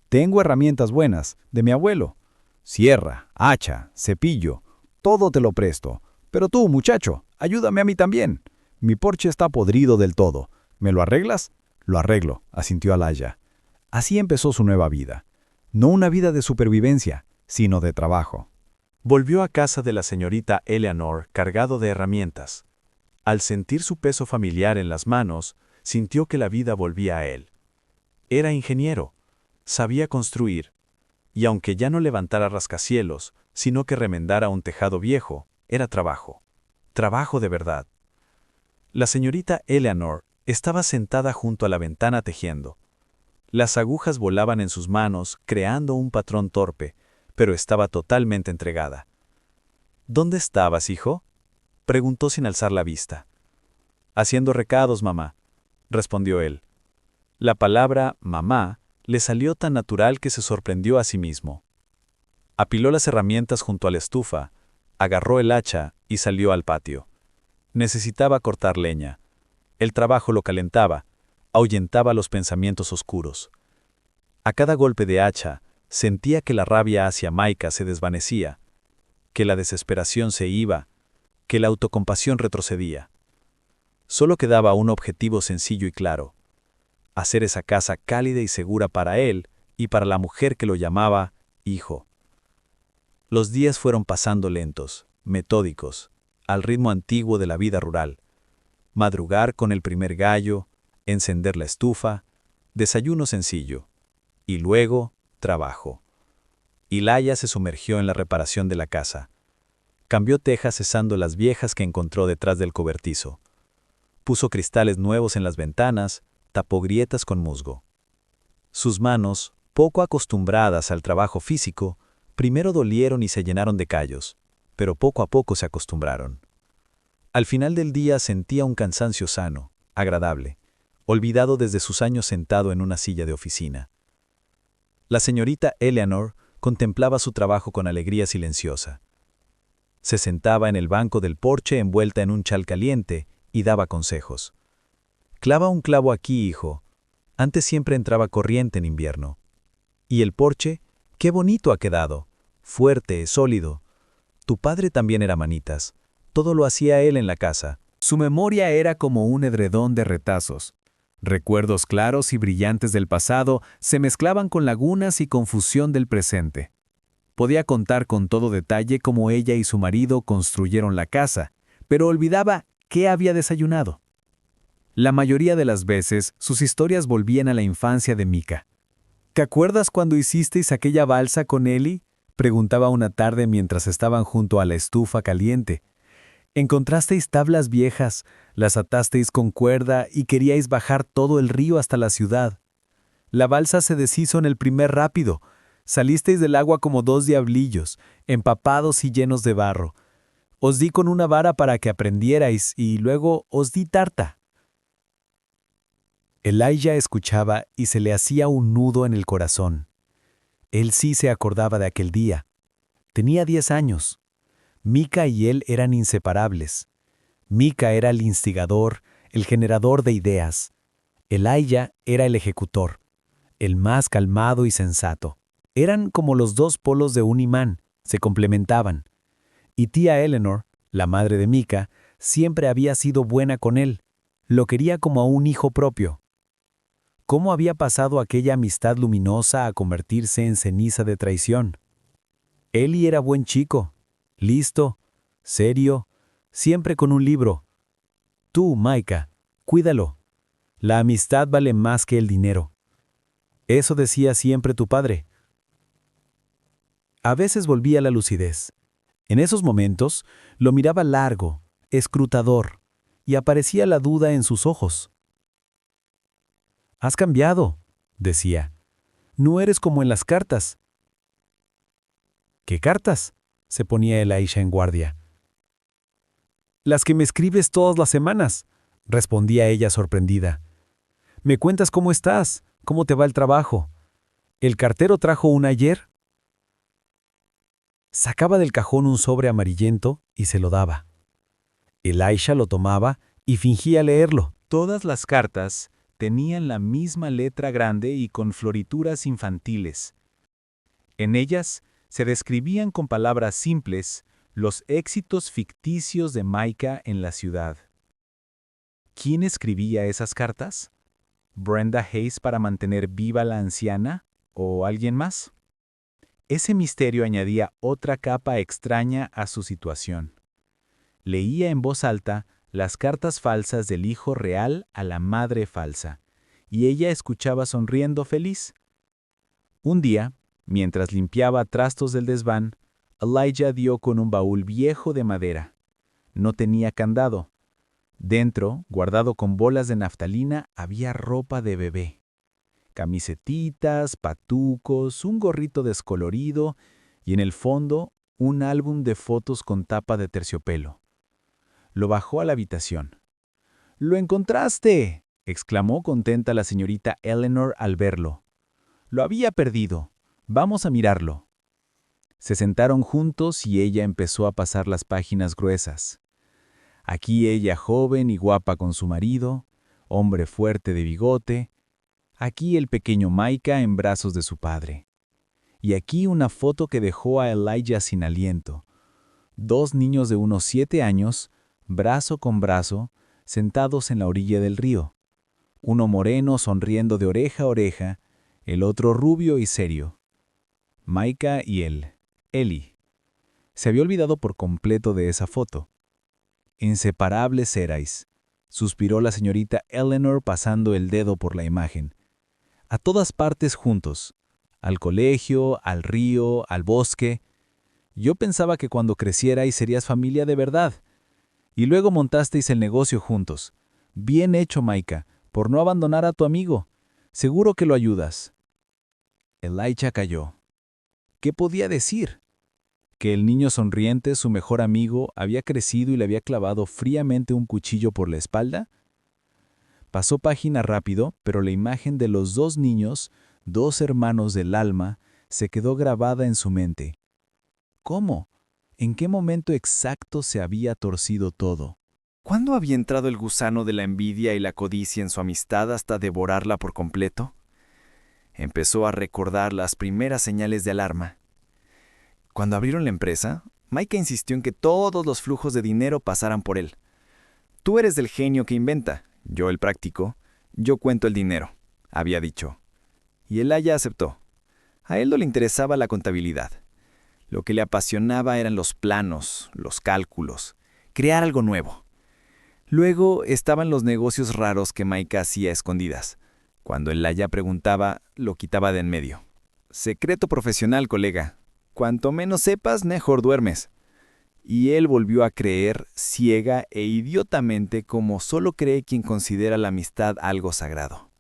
Speaker 4: Tengo herramientas buenas, de mi abuelo. Sierra, hacha, cepillo, todo te lo presto. Pero tú, muchacho, ayúdame a mí también. Mi porche está podrido del todo. ¿Me lo arreglas? Lo arreglo, asintió Alaya. Así empezó su nueva vida. No una vida de supervivencia, sino de trabajo.
Speaker 2: Volvió a casa de la señorita Eleanor cargado de herramientas. Al sentir su peso familiar en las manos, sintió que la vida volvía a él. Era ingeniero, sabía construir, y aunque ya no levantara rascacielos, sino que remendara un tejado viejo, era trabajo. Trabajo de verdad. La señorita Eleanor estaba sentada junto a la ventana tejiendo. Las agujas volaban en sus manos, creando un patrón torpe, pero estaba totalmente entregada. ¿Dónde estabas, hijo?, preguntó sin alzar la vista. Haciendo recados, mamá, respondió él. La palabra mamá le salió tan natural que se sorprendió a sí mismo. Apiló las herramientas junto a la estufa, agarró el hacha y salió al patio. Necesitaba cortar leña. El trabajo lo calentaba, ahuyentaba los pensamientos oscuros. A cada golpe de hacha, sentía que la rabia hacia Maika se desvanecía, que la desesperación se iba, que la autocompasión retrocedía. Solo quedaba un objetivo sencillo y claro: hacer esa casa cálida y segura para él y para la mujer que lo llamaba hijo. Los días fueron pasando lentos, metódicos, al ritmo antiguo de la vida rural. Madrugar con el primer gallo, encender la estufa, desayuno sencillo, y luego trabajo. Ilaya se sumergió en la reparación de la casa. Cambió tejas cesando las viejas que encontró detrás del cobertizo. Puso cristales nuevos en las ventanas, tapó grietas con musgo. Sus manos, poco acostumbradas al trabajo físico, primero dolieron y se llenaron de callos, pero poco a poco se acostumbraron. Al final del día sentía un cansancio sano, agradable, olvidado desde sus años sentado en una silla de oficina. La señorita Eleanor contemplaba su trabajo con alegría silenciosa. Se sentaba en el banco del porche envuelta en un chal caliente y daba consejos. Clava un clavo aquí, hijo. Antes siempre entraba corriente en invierno. Y el porche, qué bonito ha quedado. Fuerte, sólido. Tu padre también era manitas. Todo lo hacía él en la casa.
Speaker 3: Su memoria era como un edredón de retazos. Recuerdos claros y brillantes del pasado se mezclaban con lagunas y confusión del presente. Podía contar con todo detalle cómo ella y su marido construyeron la casa, pero olvidaba qué había desayunado. La mayoría de las veces, sus historias volvían a la infancia de Mika. ¿Te acuerdas cuando hicisteis aquella balsa con Eli?, preguntaba una tarde mientras estaban junto a la estufa caliente. Encontrasteis tablas viejas, las atasteis con cuerda y queríais bajar todo el río hasta la ciudad. La balsa se deshizo en el primer rápido. Salisteis del agua como dos diablillos, empapados y llenos de barro. Os di con una vara para que aprendierais y luego os di tarta. Elijah escuchaba y se le hacía un nudo en el corazón. Él sí se acordaba de aquel día. Tenía 10 años. Mika y él eran inseparables. Mika era el instigador, el generador de ideas. Elijah era el ejecutor, el más calmado y sensato. Eran como los dos polos de un imán, se complementaban. Y tía Eleanor, la madre de Mika, siempre había sido buena con él. Lo quería como a un hijo propio. ¿Cómo había pasado aquella amistad luminosa a convertirse en ceniza de traición? Eli era buen chico. Listo, serio, siempre con un libro. Tú, Maika, cuídalo. La amistad vale más que el dinero. Eso decía siempre tu padre. A veces volvía la lucidez. En esos momentos, lo miraba largo, escrutador, y aparecía la duda en sus ojos.
Speaker 4: Has cambiado, decía. No eres como en las cartas. ¿Qué cartas? Se ponía Elisha en guardia. Las que me escribes todas las semanas, respondía ella sorprendida. ¿Me cuentas cómo estás? ¿Cómo te va el trabajo? ¿El cartero trajo una ayer? Sacaba del cajón un sobre amarillento y se lo daba. Elisha lo tomaba y fingía leerlo.
Speaker 1: Todas las cartas tenían la misma letra grande y con florituras infantiles. En ellas se describían con palabras simples los éxitos ficticios de Micah en la ciudad. ¿Quién escribía esas cartas? ¿Brenda Hayes para mantener viva a la anciana? ¿O alguien más? Ese misterio añadía otra capa extraña a su situación. Leía en voz alta las cartas falsas del hijo real a la madre falsa, y ella escuchaba sonriendo feliz. Un día, mientras limpiaba trastos del desván, Elijah dio con un baúl viejo de madera. No tenía candado. Dentro, guardado con bolas de naftalina, había ropa de bebé. Camisetitas, patucos, un gorrito descolorido y en el fondo un álbum de fotos con tapa de terciopelo. Lo bajó a la habitación. «¡Lo encontraste!», exclamó contenta la señorita Eleanor al verlo. «Lo había perdido. Vamos a mirarlo». Se sentaron juntos y ella empezó a pasar las páginas gruesas. Aquí ella joven y guapa con su marido, hombre fuerte de bigote. Aquí el pequeño Micah en brazos de su padre. Y aquí una foto que dejó a Elijah sin aliento. 2 niños de unos 7 años, brazo con brazo, sentados en la orilla del río. Uno moreno sonriendo de oreja a oreja, el otro rubio y serio. Micah y él, Eli. Se había olvidado por completo de esa foto. «Inseparables erais», suspiró la señorita Eleanor pasando el dedo por la imagen. «A todas partes juntos. Al colegio, al río, al bosque. Yo pensaba que cuando crecierais serías familia de verdad. Y luego montasteis el negocio juntos. Bien hecho, Micah, por no abandonar a tu amigo. Seguro que lo ayudas». Elijah calló. ¿Qué podía decir? ¿Que el niño sonriente, su mejor amigo, había crecido y le había clavado fríamente un cuchillo por la espalda? Pasó página rápido, pero la imagen de los 2 niños, 2 hermanos del alma, se quedó grabada en su mente. ¿Cómo? ¿En qué momento exacto se había torcido todo?
Speaker 3: ¿Cuándo había entrado el gusano de la envidia y la codicia en su amistad hasta devorarla por completo? Empezó a recordar las primeras señales de alarma. Cuando abrieron la empresa, Micah insistió en que todos los flujos de dinero pasaran por él. «Tú eres el genio que inventa, yo el práctico, yo cuento el dinero», había dicho. Y Elijah aceptó. A él no le interesaba la contabilidad. Lo que le apasionaba eran los planos, los cálculos, crear algo nuevo. Luego estaban los negocios raros que Micah hacía a escondidas. Cuando Elijah preguntaba, lo quitaba de en medio. «Secreto profesional, colega. Cuanto menos sepas, mejor duermes». Y él volvió a creer, ciega e idiotamente, como solo cree quien considera la amistad algo sagrado.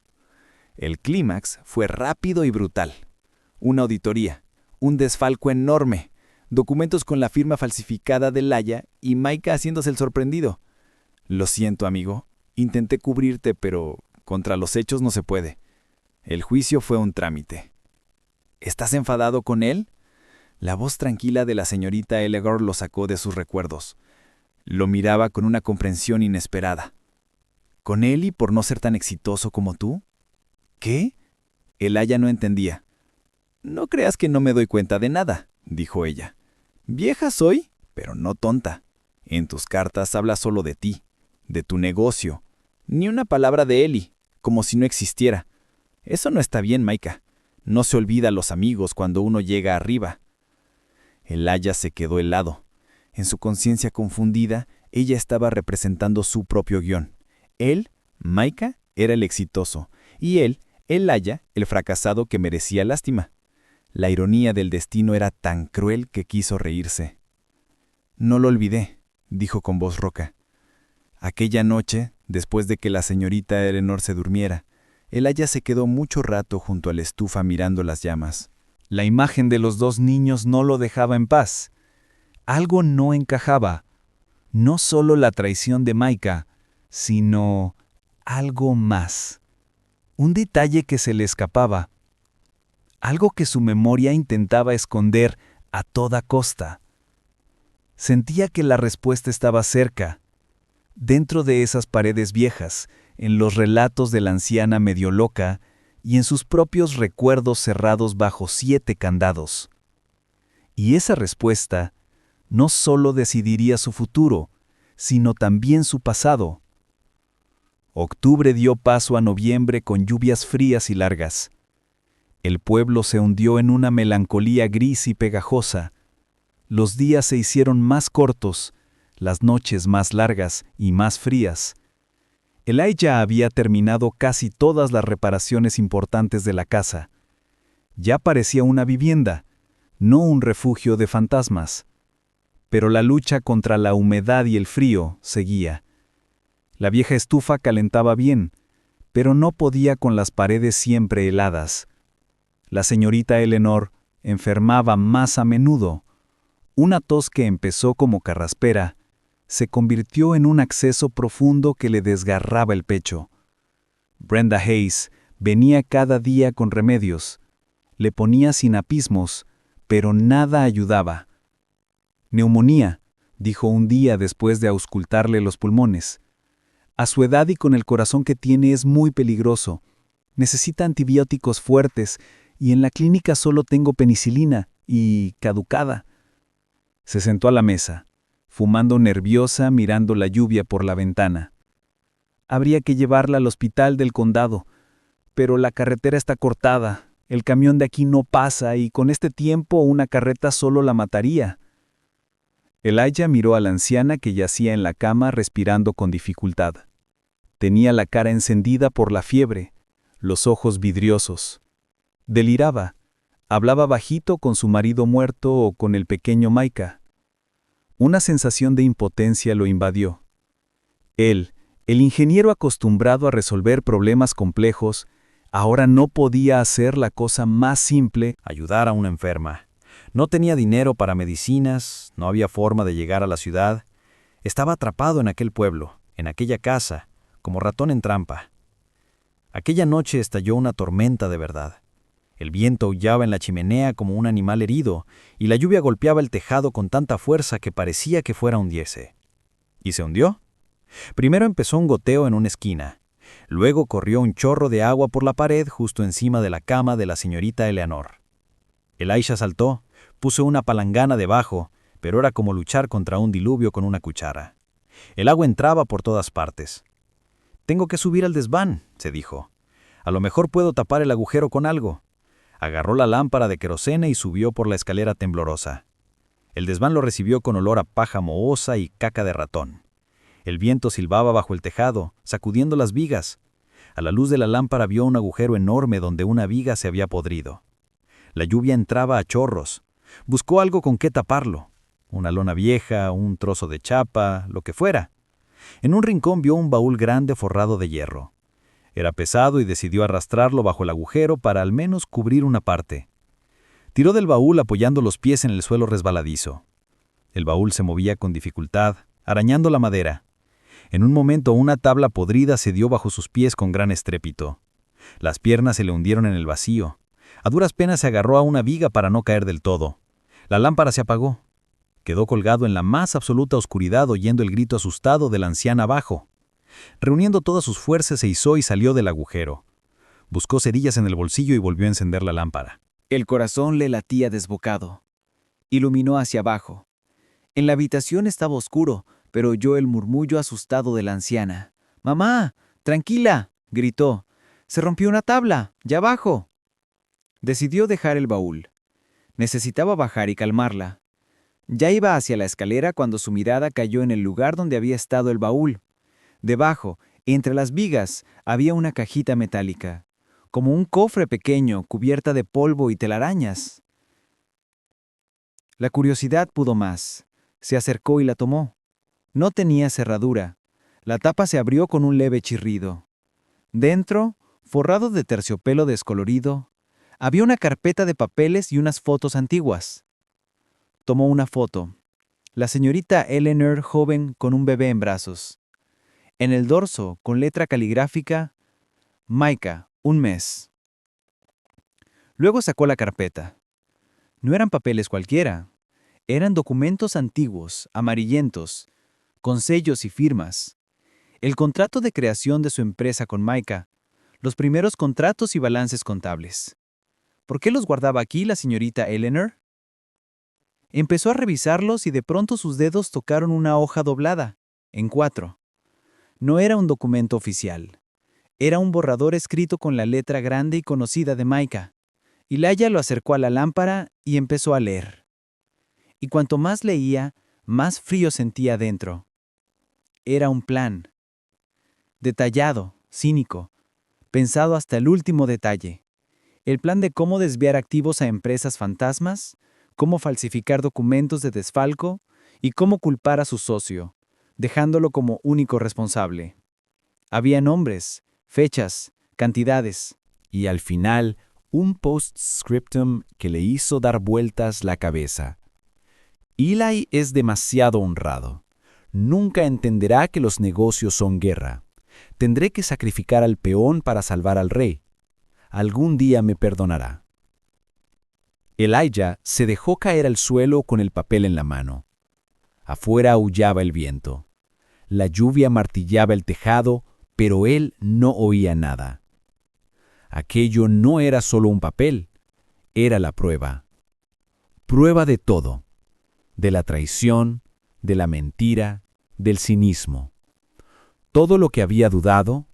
Speaker 3: El clímax fue rápido y brutal. Una auditoría, un desfalco enorme, documentos con la firma falsificada de Elijah y Micah haciéndose el sorprendido. «Lo siento, amigo. Intenté cubrirte, pero contra los hechos no se puede». El juicio fue un trámite. «¿Estás enfadado con él?». La voz tranquila de la señorita Eleanor lo sacó de sus recuerdos. Lo miraba con una comprensión inesperada. ¿Con Eli por no ser tan exitoso como tú? ¿Qué? Elijah no entendía. «No creas que no me doy cuenta de nada», dijo ella. «Vieja soy, pero no tonta. En tus cartas hablas solo de ti, de tu negocio. Ni una palabra de Eli, como si no existiera. Eso no está bien, Micah. No se olvida a los amigos cuando uno llega arriba». Elijah se quedó helado. En su conciencia confundida, ella estaba representando su propio guión. Él, Micah, era el exitoso, y él, Elijah, el fracasado que merecía lástima. La ironía del destino era tan cruel que quiso reírse. «No lo olvidé», dijo con voz rouca. Aquella noche, después de que la señorita Eleanor se durmiera,
Speaker 4: Elaya se quedó mucho rato junto a la estufa mirando las llamas. La imagen de los 2 niños no lo dejaba en paz. Algo no encajaba. No solo la traición de Maika, sino algo más. Un detalle que se le escapaba. Algo que su memoria intentaba esconder a toda costa. Sentía que la respuesta estaba cerca, dentro de esas paredes viejas, en los relatos de la anciana medio loca y en sus propios recuerdos cerrados bajo 7 candados. Y esa respuesta no solo decidiría su futuro, sino también su pasado. Octubre dio paso a noviembre con lluvias frías y largas. El pueblo se hundió en una melancolía gris y pegajosa. Los días se hicieron más cortos, las noches más largas y más frías. Elijah había terminado casi todas las reparaciones importantes de la casa. Ya parecía una vivienda, no un refugio de fantasmas. Pero la lucha contra la humedad y el frío seguía. La vieja estufa calentaba bien, pero no podía con las paredes siempre heladas. La señorita Eleanor enfermaba más a menudo. Una tos que empezó como carraspera se convirtió en un acceso profundo que le desgarraba el pecho. Brenda Hayes venía cada día con remedios. Le ponía sinapismos, pero nada ayudaba. «Neumonía», dijo un día después de auscultarle los pulmones. «A su edad y con el corazón que tiene es muy peligroso. Necesita antibióticos fuertes y en la clínica solo tengo penicilina y caducada». Se sentó a la mesa, fumando nerviosa mirando la lluvia por la ventana. «Habría que llevarla al hospital del condado, pero la carretera está cortada, el camión de aquí no pasa y con este tiempo una carreta solo la mataría». Elijah miró a la anciana que yacía en la cama respirando con dificultad. Tenía la cara encendida por la fiebre, los ojos vidriosos. Deliraba. Hablaba bajito con su marido muerto o con el pequeño Maika. Una sensación de impotencia lo invadió. Él, el ingeniero acostumbrado a resolver problemas complejos, ahora no podía hacer la cosa más simple:
Speaker 3: ayudar a una enferma. No tenía dinero para medicinas, no había forma de llegar a la ciudad. Estaba atrapado en aquel pueblo, en aquella casa, como ratón en trampa. Aquella noche estalló una tormenta de verdad. El viento aullaba en la chimenea como un animal herido, y la lluvia golpeaba el tejado con tanta fuerza que parecía que fuera a hundirse. ¿Y se hundió? Primero empezó un goteo en una esquina. Luego corrió un chorro de agua por la pared justo encima de la cama de la señorita Eleanor. Elijah saltó, puso una palangana debajo, pero era como luchar contra un diluvio con una cuchara. El agua entraba por todas partes. «Tengo que subir al desván», se dijo. «A lo mejor puedo tapar el agujero con algo». Agarró la lámpara de querosene y subió por la escalera temblorosa. El desván lo recibió con olor a paja mohosa y caca de ratón. El viento silbaba bajo el tejado, sacudiendo las vigas. A la luz de la lámpara vio un agujero enorme donde una viga se había podrido. La lluvia entraba a chorros. Buscó algo con qué taparlo. Una lona vieja, un trozo de chapa, lo que fuera. En un rincón vio un baúl grande forrado de hierro. Era pesado y decidió arrastrarlo bajo el agujero para al menos cubrir una parte. Tiró del baúl apoyando los pies en el suelo resbaladizo. El baúl se movía con dificultad, arañando la madera. En un momento una tabla podrida se dio bajo sus pies con gran estrépito. Las piernas se le hundieron en el vacío. A duras penas se agarró a una viga para no caer del todo. La lámpara se apagó. Quedó colgado en la más absoluta oscuridad oyendo el grito asustado de la anciana abajo. Reuniendo todas sus fuerzas se izó y salió del agujero. Buscó cerillas en el bolsillo y volvió a encender la lámpara.
Speaker 1: El corazón le latía desbocado. Iluminó hacia abajo. En la habitación estaba oscuro, pero oyó el murmullo asustado de la anciana. «¡Mamá! ¡Tranquila!», gritó. «Se rompió una tabla, ya abajo». Decidió dejar el baúl. Necesitaba bajar y calmarla. Ya iba hacia la escalera cuando su mirada cayó en el lugar donde había estado el baúl. Debajo, entre las vigas, había una cajita metálica, como un cofre pequeño cubierta de polvo y telarañas. La curiosidad pudo más. Se acercó y la tomó. No tenía cerradura. La tapa se abrió con un leve chirrido. Dentro,
Speaker 5: Forrado de terciopelo descolorido, había una carpeta de papeles y unas fotos antiguas. Tomó una foto. La señorita Eleanor joven con un bebé en brazos. En el dorso, con letra caligráfica, Micah, 1 mes. Luego sacó la carpeta. No eran papeles cualquiera. Eran documentos antiguos, amarillentos, con sellos y firmas. El contrato de creación de su empresa con Micah, los primeros contratos y balances contables. ¿Por qué los guardaba aquí la señorita Eleanor? Empezó a revisarlos y de pronto sus dedos tocaron una hoja doblada, en 4. No era un documento oficial. Era un borrador escrito con la letra grande y conocida de Micah. Elijah lo acercó a la lámpara y empezó a leer. Y cuanto más leía, más frío sentía dentro. Era un plan. Detallado, cínico, pensado hasta el último detalle. El plan de cómo desviar activos a empresas fantasmas, cómo falsificar documentos de desfalco y cómo culpar a su socio, dejándolo como único responsable. Había nombres, fechas, cantidades.
Speaker 3: Y al final, un postscriptum que le hizo dar vueltas la cabeza. Eli es demasiado honrado. Nunca entenderá que los negocios son guerra. Tendré que sacrificar al peón para salvar al rey. Algún día me perdonará. Elijah se dejó caer al suelo con el papel en la mano. Afuera aullaba el viento. La lluvia martillaba el tejado, pero él no oía nada. Aquello no era solo un papel, era la prueba. Prueba de todo. De la traición, de la mentira, del cinismo. Todo lo que había dudado,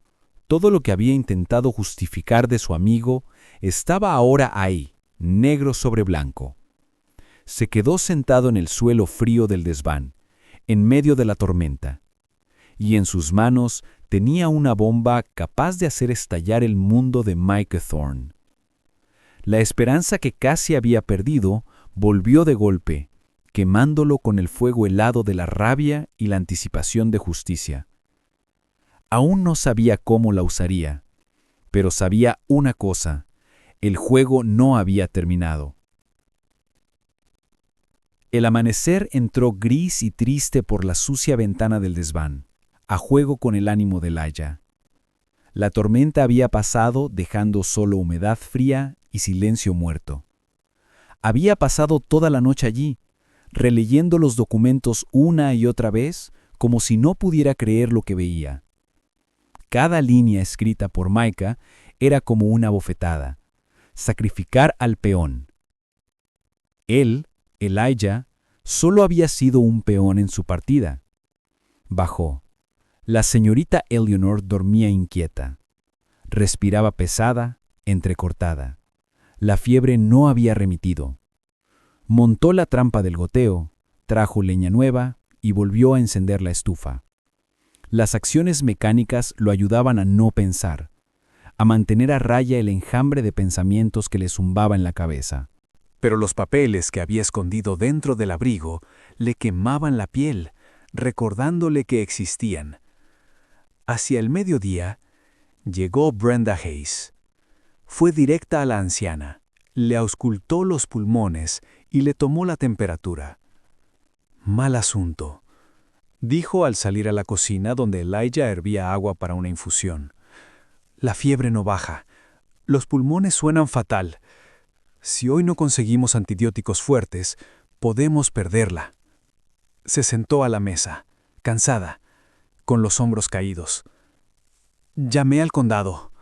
Speaker 3: todo lo que había intentado justificar de su amigo, estaba ahora ahí, negro sobre blanco. Se quedó sentado en el suelo frío del desván, en medio de la tormenta, y en sus manos tenía una bomba capaz de hacer estallar el mundo de Micah Thorne. La esperanza que casi había perdido volvió de golpe, quemándolo con el fuego helado de la rabia y la anticipación de justicia. Aún no sabía cómo la usaría, pero sabía una cosa: el juego no había terminado. El amanecer entró gris y triste por la sucia ventana del desván, a juego con el ánimo de Elijah. La tormenta había pasado dejando solo humedad fría y silencio muerto. Había pasado toda la noche allí, releyendo los documentos una y otra vez, como si no pudiera creer lo que veía. Cada línea escrita por Micah era como una bofetada. Sacrificar al peón. Él, Elijah, solo había sido un peón en su partida. Bajó. La señorita Eleanor dormía inquieta. Respiraba pesada, entrecortada. La fiebre no había remitido. Montó la trampa del goteo, trajo leña nueva y volvió a encender la estufa. Las acciones mecánicas lo ayudaban a no pensar, a mantener a raya el enjambre de pensamientos que le zumbaba en la cabeza.
Speaker 4: Pero los papeles que había escondido dentro del abrigo le quemaban la piel, recordándole que existían. Hacia el mediodía, llegó Brenda Hayes. Fue directa a la anciana, le auscultó los pulmones y le tomó la temperatura. «Mal asunto», dijo al salir a la cocina donde Elijah hervía agua para una infusión. «La fiebre no baja. Los pulmones suenan fatal. Si hoy no conseguimos antibióticos fuertes, podemos perderla». Se sentó a la mesa, cansada, con los hombros caídos. «Llamé al condado.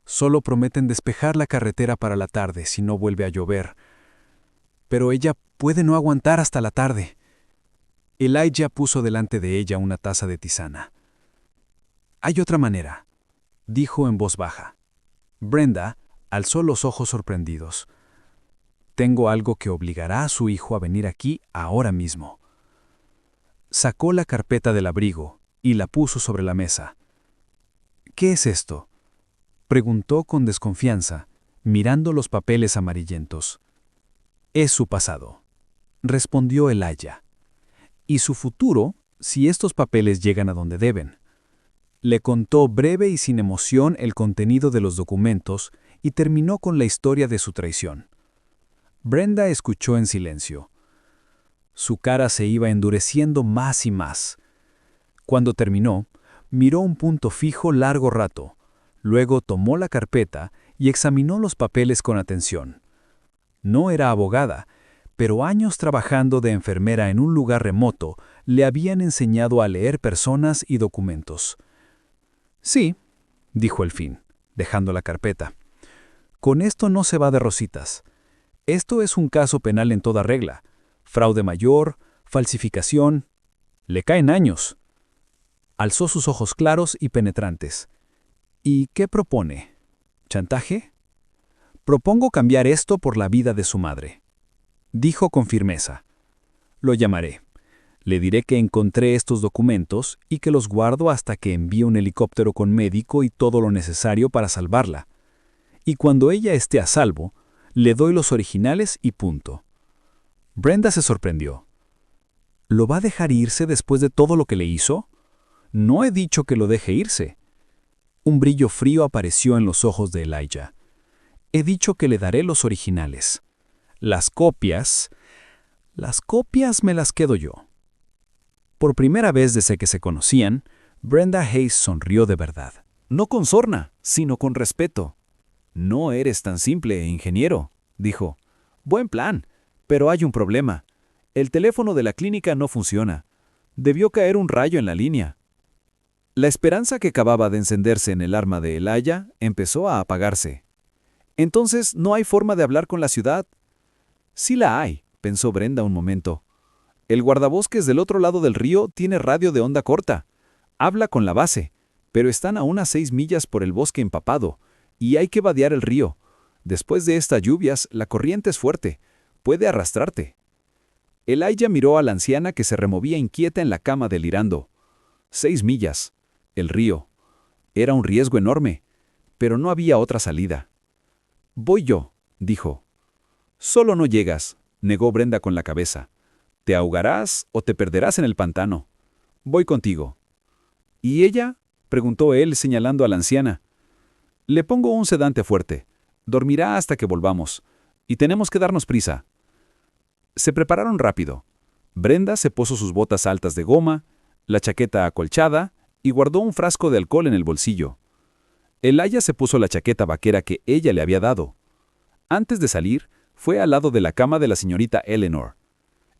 Speaker 4: Solo prometen despejar la carretera para la tarde si no vuelve a llover. Pero ella puede no aguantar hasta la tarde». Elijah puso delante de ella una taza de tisana. «Hay otra manera», dijo en voz baja. Brenda alzó los ojos sorprendidos. «Tengo algo que obligará a su hijo a venir aquí ahora mismo». Sacó la carpeta del abrigo y la puso sobre la mesa. «¿Qué es esto?», preguntó con desconfianza, mirando los papeles amarillentos. «Es su pasado», respondió Elijah. «Y su futuro, si estos papeles llegan a donde deben». Le contó breve y sin emoción el contenido de los documentos y terminó con la historia de su traición. Brenda escuchó en silencio. Su cara se iba endureciendo más y más. Cuando terminó, miró un punto fijo largo rato. Luego tomó la carpeta y examinó los papeles con atención. No era abogada, pero años trabajando de enfermera en un lugar remoto le habían enseñado a leer personas y documentos. Sí, dijo al fin, dejando la carpeta. Con esto no se va de rositas. Esto es un caso penal en toda regla. Fraude mayor, falsificación. Le caen años. Alzó sus ojos claros y penetrantes. ¿Y qué propone? ¿Chantaje? Propongo cambiar esto por la vida de su madre. Dijo con firmeza. Lo llamaré. Le diré que encontré estos documentos y que los guardo hasta que envíe un helicóptero con médico y todo lo necesario para salvarla. Y cuando ella esté a salvo, le doy los originales y punto. Brenda se sorprendió. ¿Lo va a dejar irse después de todo lo que le hizo? No he dicho que lo deje irse. Un brillo frío apareció en los ojos de Elijah. He dicho que le daré los originales. Las copias me las quedo yo. Por primera vez desde que se conocían, Brenda Hayes sonrió de verdad.
Speaker 3: No con sorna, sino con respeto. No eres tan simple, ingeniero, dijo. Buen plan, pero hay un problema. El teléfono de la clínica no funciona. Debió caer un rayo en la línea. La esperanza que acababa de encenderse en el arma de Elijah empezó a apagarse. Entonces, ¿no hay forma de hablar con la ciudad? Sí la hay, pensó Brenda un momento. El guardabosques del otro lado del río tiene radio de onda corta. Habla con la base, pero están a unas 6 millas por el bosque empapado, y hay que vadear el río. Después de estas lluvias, la corriente es fuerte. Puede arrastrarte. Elijah miró a la anciana que se removía inquieta en la cama delirando. 6 millas. El río. Era un riesgo enorme, pero no había otra salida. Voy yo, dijo. Solo no llegas, negó Brenda con la cabeza. Te ahogarás o te perderás en el pantano. Voy contigo. ¿Y ella? Preguntó él señalando a la anciana. Le pongo un sedante fuerte. Dormirá hasta que volvamos. Y tenemos que darnos prisa. Se prepararon rápido. Brenda se puso sus botas altas de goma, la chaqueta acolchada y guardó un frasco de alcohol en el bolsillo. Elijah se puso la chaqueta vaquera que ella le había dado. Antes de salir, fue al lado de la cama de la señorita Eleanor.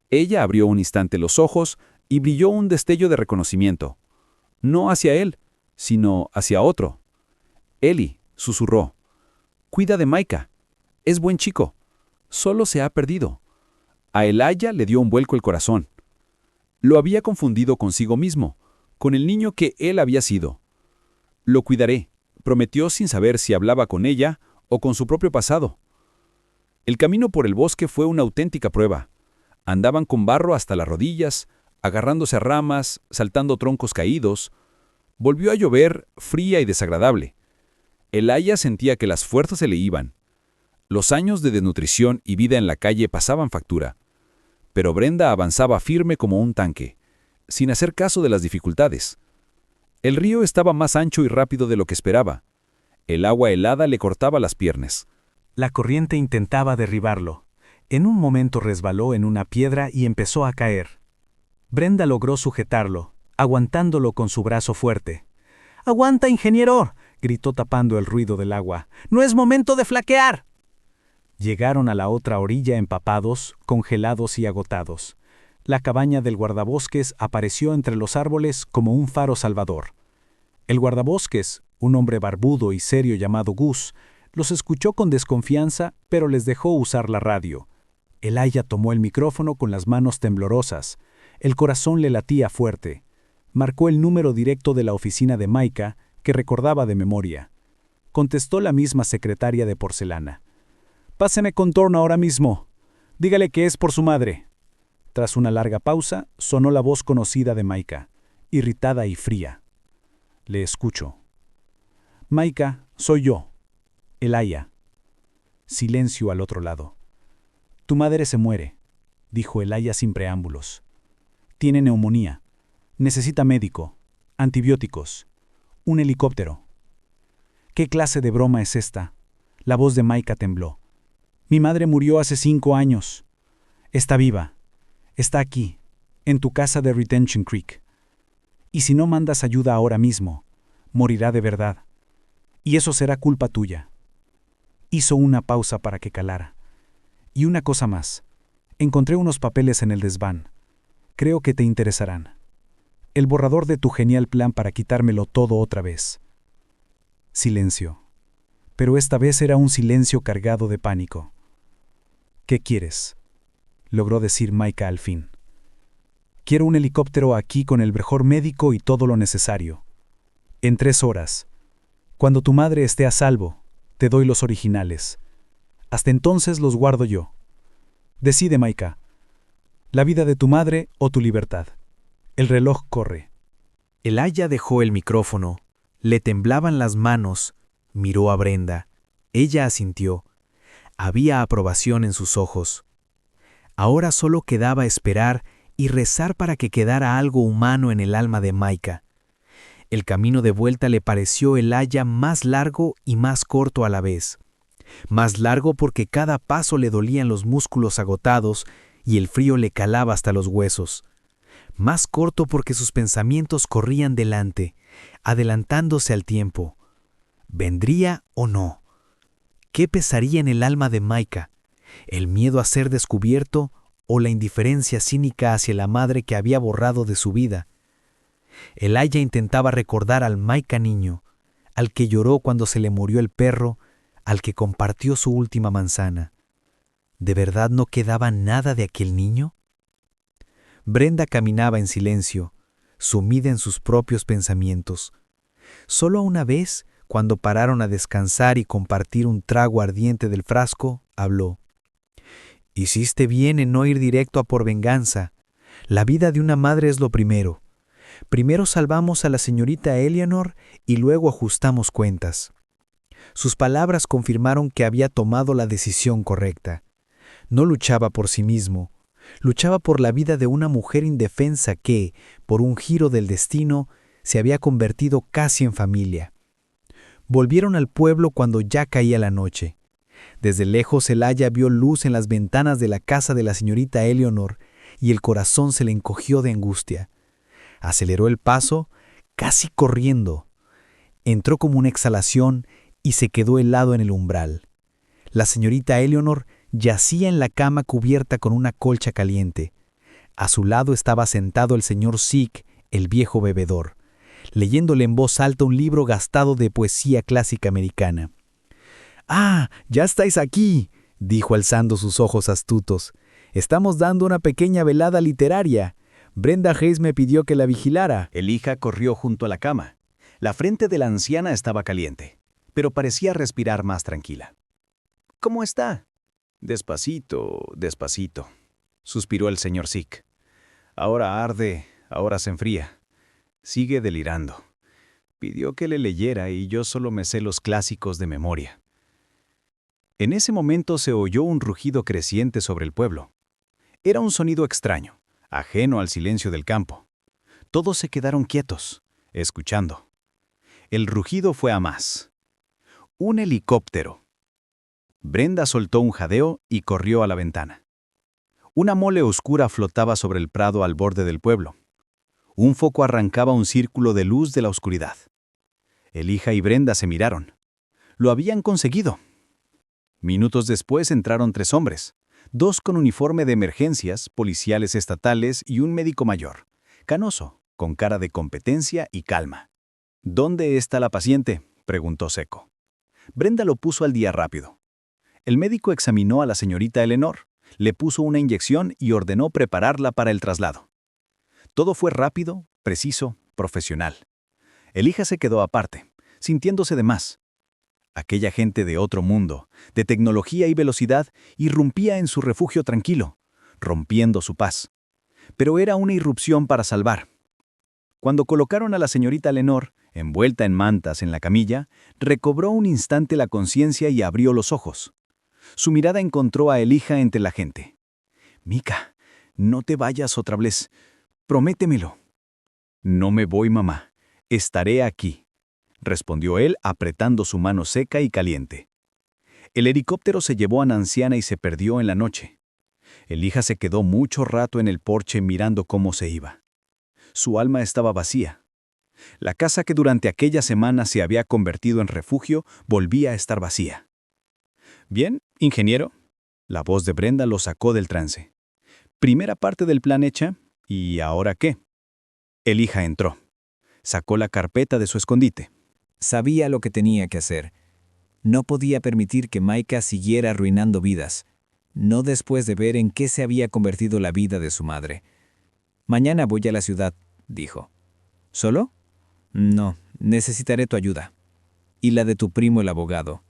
Speaker 3: Ella abrió un instante los ojos y brilló un destello de reconocimiento. No hacia él, sino hacia otro. Ellie, susurró. Cuida de Micah. Es buen chico. Solo se ha perdido. A Elijah le dio un vuelco el corazón. Lo había confundido consigo mismo, con el niño que él había sido. Lo cuidaré, prometió sin saber si hablaba con ella o con su propio pasado. El camino por el bosque fue una auténtica prueba. Andaban con barro hasta las rodillas, agarrándose a ramas, saltando troncos caídos. Volvió a llover, fría y desagradable. Elijah sentía que las fuerzas se le iban. Los años de desnutrición y vida en la calle pasaban factura. Pero Brenda avanzaba firme como un tanque, sin hacer caso de las dificultades. El río estaba más ancho y rápido de lo que esperaba. El agua helada le cortaba las piernas.
Speaker 4: La corriente intentaba derribarlo. En un momento resbaló en una piedra y empezó a caer. Brenda logró sujetarlo, aguantándolo con su brazo fuerte. ¡Aguanta, ingeniero!, gritó tapando el ruido del agua. ¡No es momento de flaquear! Llegaron a la otra orilla empapados, congelados y agotados. La cabaña del guardabosques apareció entre los árboles como un faro salvador. El guardabosques, un hombre barbudo y serio llamado Gus, los escuchó con desconfianza, pero les dejó usar la radio. Elijah tomó el micrófono con las manos temblorosas. El corazón le latía fuerte. Marcó el número directo de la oficina de Micah, que recordaba de memoria. Contestó la misma secretaria de porcelana. «Páseme con Thorne ahora mismo. Dígale que es por su madre». Tras una larga pausa, sonó la voz conocida de Micah, irritada y fría. «Le escucho». «Micah, soy yo. Elijah». Silencio al otro lado. «Tu madre se muere», dijo Elijah sin preámbulos. «Tiene neumonía. Necesita médico, antibióticos. Un helicóptero. ¿Qué clase de broma es esta? La voz de Maika tembló. Mi madre murió hace 5 años. Está viva. Está aquí, en tu casa de Retention Creek. Y si no mandas ayuda ahora mismo, morirá de verdad. Y eso será culpa tuya. Hizo una pausa para que calara. Y una cosa más. Encontré unos papeles en el desván. Creo que te interesarán. El borrador de tu genial plan para quitármelo todo otra vez. Silencio. Pero esta vez era un silencio cargado de pánico. ¿Qué quieres?, logró decir Maika al fin. Quiero un helicóptero aquí con el mejor médico y todo lo necesario. En 3 horas. Cuando tu madre esté a salvo, te doy los originales. Hasta entonces los guardo yo. Decide, Maika. La vida de tu madre o tu libertad. El reloj corre.
Speaker 5: Elijah dejó el micrófono, le temblaban las manos, miró a Brenda. Ella asintió. Había aprobación en sus ojos. Ahora solo quedaba esperar y rezar para que quedara algo humano en el alma de Maika. El camino de vuelta le pareció Elijah más largo y más corto a la vez. Más largo porque cada paso le dolían los músculos agotados y el frío le calaba hasta los huesos. Más corto porque sus pensamientos corrían delante, adelantándose al tiempo. ¿Vendría o no? ¿Qué pesaría en el alma de Maika? ¿El miedo a ser descubierto o la indiferencia cínica hacia la madre que había borrado de su vida? Elijah intentaba recordar al Maika niño, al que lloró cuando se le murió el perro, al que compartió su última manzana. ¿De verdad no quedaba nada de aquel niño? Brenda caminaba en silencio, sumida en sus propios pensamientos. Solo una vez, cuando pararon a descansar y compartir un trago ardiente del frasco, habló. Hiciste bien en no ir directo a por venganza. La vida de una madre es lo primero. Primero salvamos a la señorita Eleanor y luego ajustamos cuentas. Sus palabras confirmaron que había tomado la decisión correcta. No luchaba por sí mismo. Luchaba por la vida de una mujer indefensa que, por un giro del destino, se había convertido casi en familia. Volvieron al pueblo cuando ya caía la noche. Desde lejos Elijah vio luz en las ventanas de la casa de la señorita Eleanor y el corazón se le encogió de angustia. Aceleró el paso, casi corriendo. Entró como una exhalación y se quedó helado en el umbral. La señorita Eleanor yacía en la cama cubierta con una colcha caliente. A su lado estaba sentado el señor Sick, el viejo bebedor, leyéndole en voz alta un libro gastado de poesía clásica americana. «¡Ah, ya estáis aquí!», dijo alzando sus ojos astutos. «Estamos dando una pequeña velada literaria. Brenda Hayes me pidió que la vigilara».
Speaker 1: Elijah corrió junto a la cama. La frente de la anciana estaba caliente, pero parecía respirar más tranquila. «¿Cómo está?» «Despacito, despacito», suspiró el señor Sick. «Ahora arde, ahora se enfría. Sigue delirando. Pidió que le leyera y yo solo me sé los clásicos de memoria». En ese momento se oyó un rugido creciente sobre el pueblo. Era un sonido extraño, ajeno al silencio del campo. Todos se quedaron quietos, escuchando. El rugido fue a más. Un helicóptero. Brenda soltó un jadeo y corrió a la ventana. Una mole oscura flotaba sobre el prado al borde del pueblo. Un foco arrancaba un círculo de luz de la oscuridad. Elijah y Brenda se miraron. Lo habían conseguido. Minutos después entraron 3 hombres, 2 con uniforme de emergencias, policiales estatales y un médico mayor, canoso, con cara de competencia y calma. «¿Dónde está la paciente?», preguntó seco. Brenda lo puso al día rápido. El médico examinó a la señorita Eleanor, le puso una inyección y ordenó prepararla para el traslado. Todo fue rápido, preciso, profesional. Elijah se quedó aparte, sintiéndose de más. Aquella gente de otro mundo, de tecnología y velocidad, irrumpía en su refugio tranquilo, rompiendo su paz. Pero era una irrupción para salvar. Cuando colocaron a la señorita Eleanor, envuelta en mantas en la camilla, recobró un instante la conciencia y abrió los ojos. Su mirada encontró a Elijah entre la gente. «Mika, no te vayas otra vez. Prométemelo». «No me voy, mamá. Estaré aquí».
Speaker 4: respondió él apretando su mano seca y caliente. El helicóptero se llevó a la anciana y se perdió en la noche. Elijah se quedó mucho rato en el porche mirando cómo se iba. Su alma estaba vacía. La casa que durante aquella semana se había convertido en refugio volvía a estar vacía. «Bien, ingeniero». La voz de Brenda lo sacó del trance. «Primera parte del plan hecha, ¿y ahora qué?» Elijah entró. Sacó la carpeta de su escondite.
Speaker 1: Sabía lo que tenía que hacer. No podía permitir que Micah siguiera arruinando vidas, no después de ver en qué se había convertido la vida de su madre. «Mañana voy a la ciudad», dijo. «¿Solo?» «No, necesitaré tu ayuda. Y la de tu primo el abogado».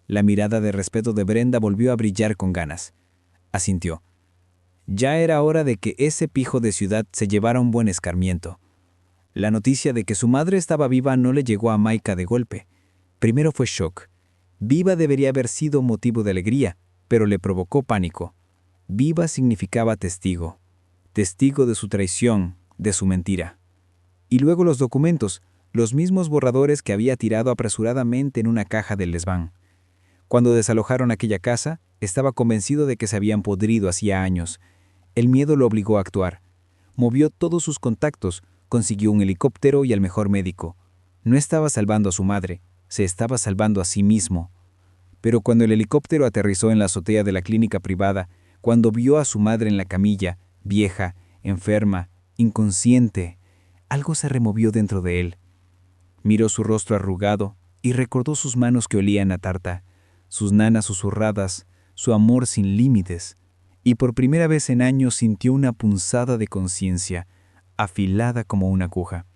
Speaker 1: La mirada de respeto de Brenda volvió a brillar con ganas. Asintió. Ya era hora de que ese pijo de ciudad se llevara un buen escarmiento. La noticia de que su madre estaba viva no le llegó a Micah de golpe. Primero fue shock. Viva debería haber sido motivo de alegría, pero le provocó pánico. Viva significaba testigo. Testigo de su traición, de su mentira. Y luego los documentos, los mismos borradores que había tirado apresuradamente en una caja del desván. Cuando desalojaron aquella casa, estaba convencido de que se habían podrido hacía años. El miedo lo obligó a actuar. Movió todos sus contactos, consiguió un helicóptero y al mejor médico. No estaba salvando a su madre, se estaba salvando a sí mismo. Pero cuando el helicóptero aterrizó en la azotea de la clínica privada, cuando vio a su madre en la camilla, vieja, enferma, inconsciente, algo se removió dentro de él. Miró su rostro arrugado y recordó sus manos que olían a tarta, sus nanas susurradas, su amor sin límites, y por primera vez en años sintió una punzada de conciencia, afilada como una aguja.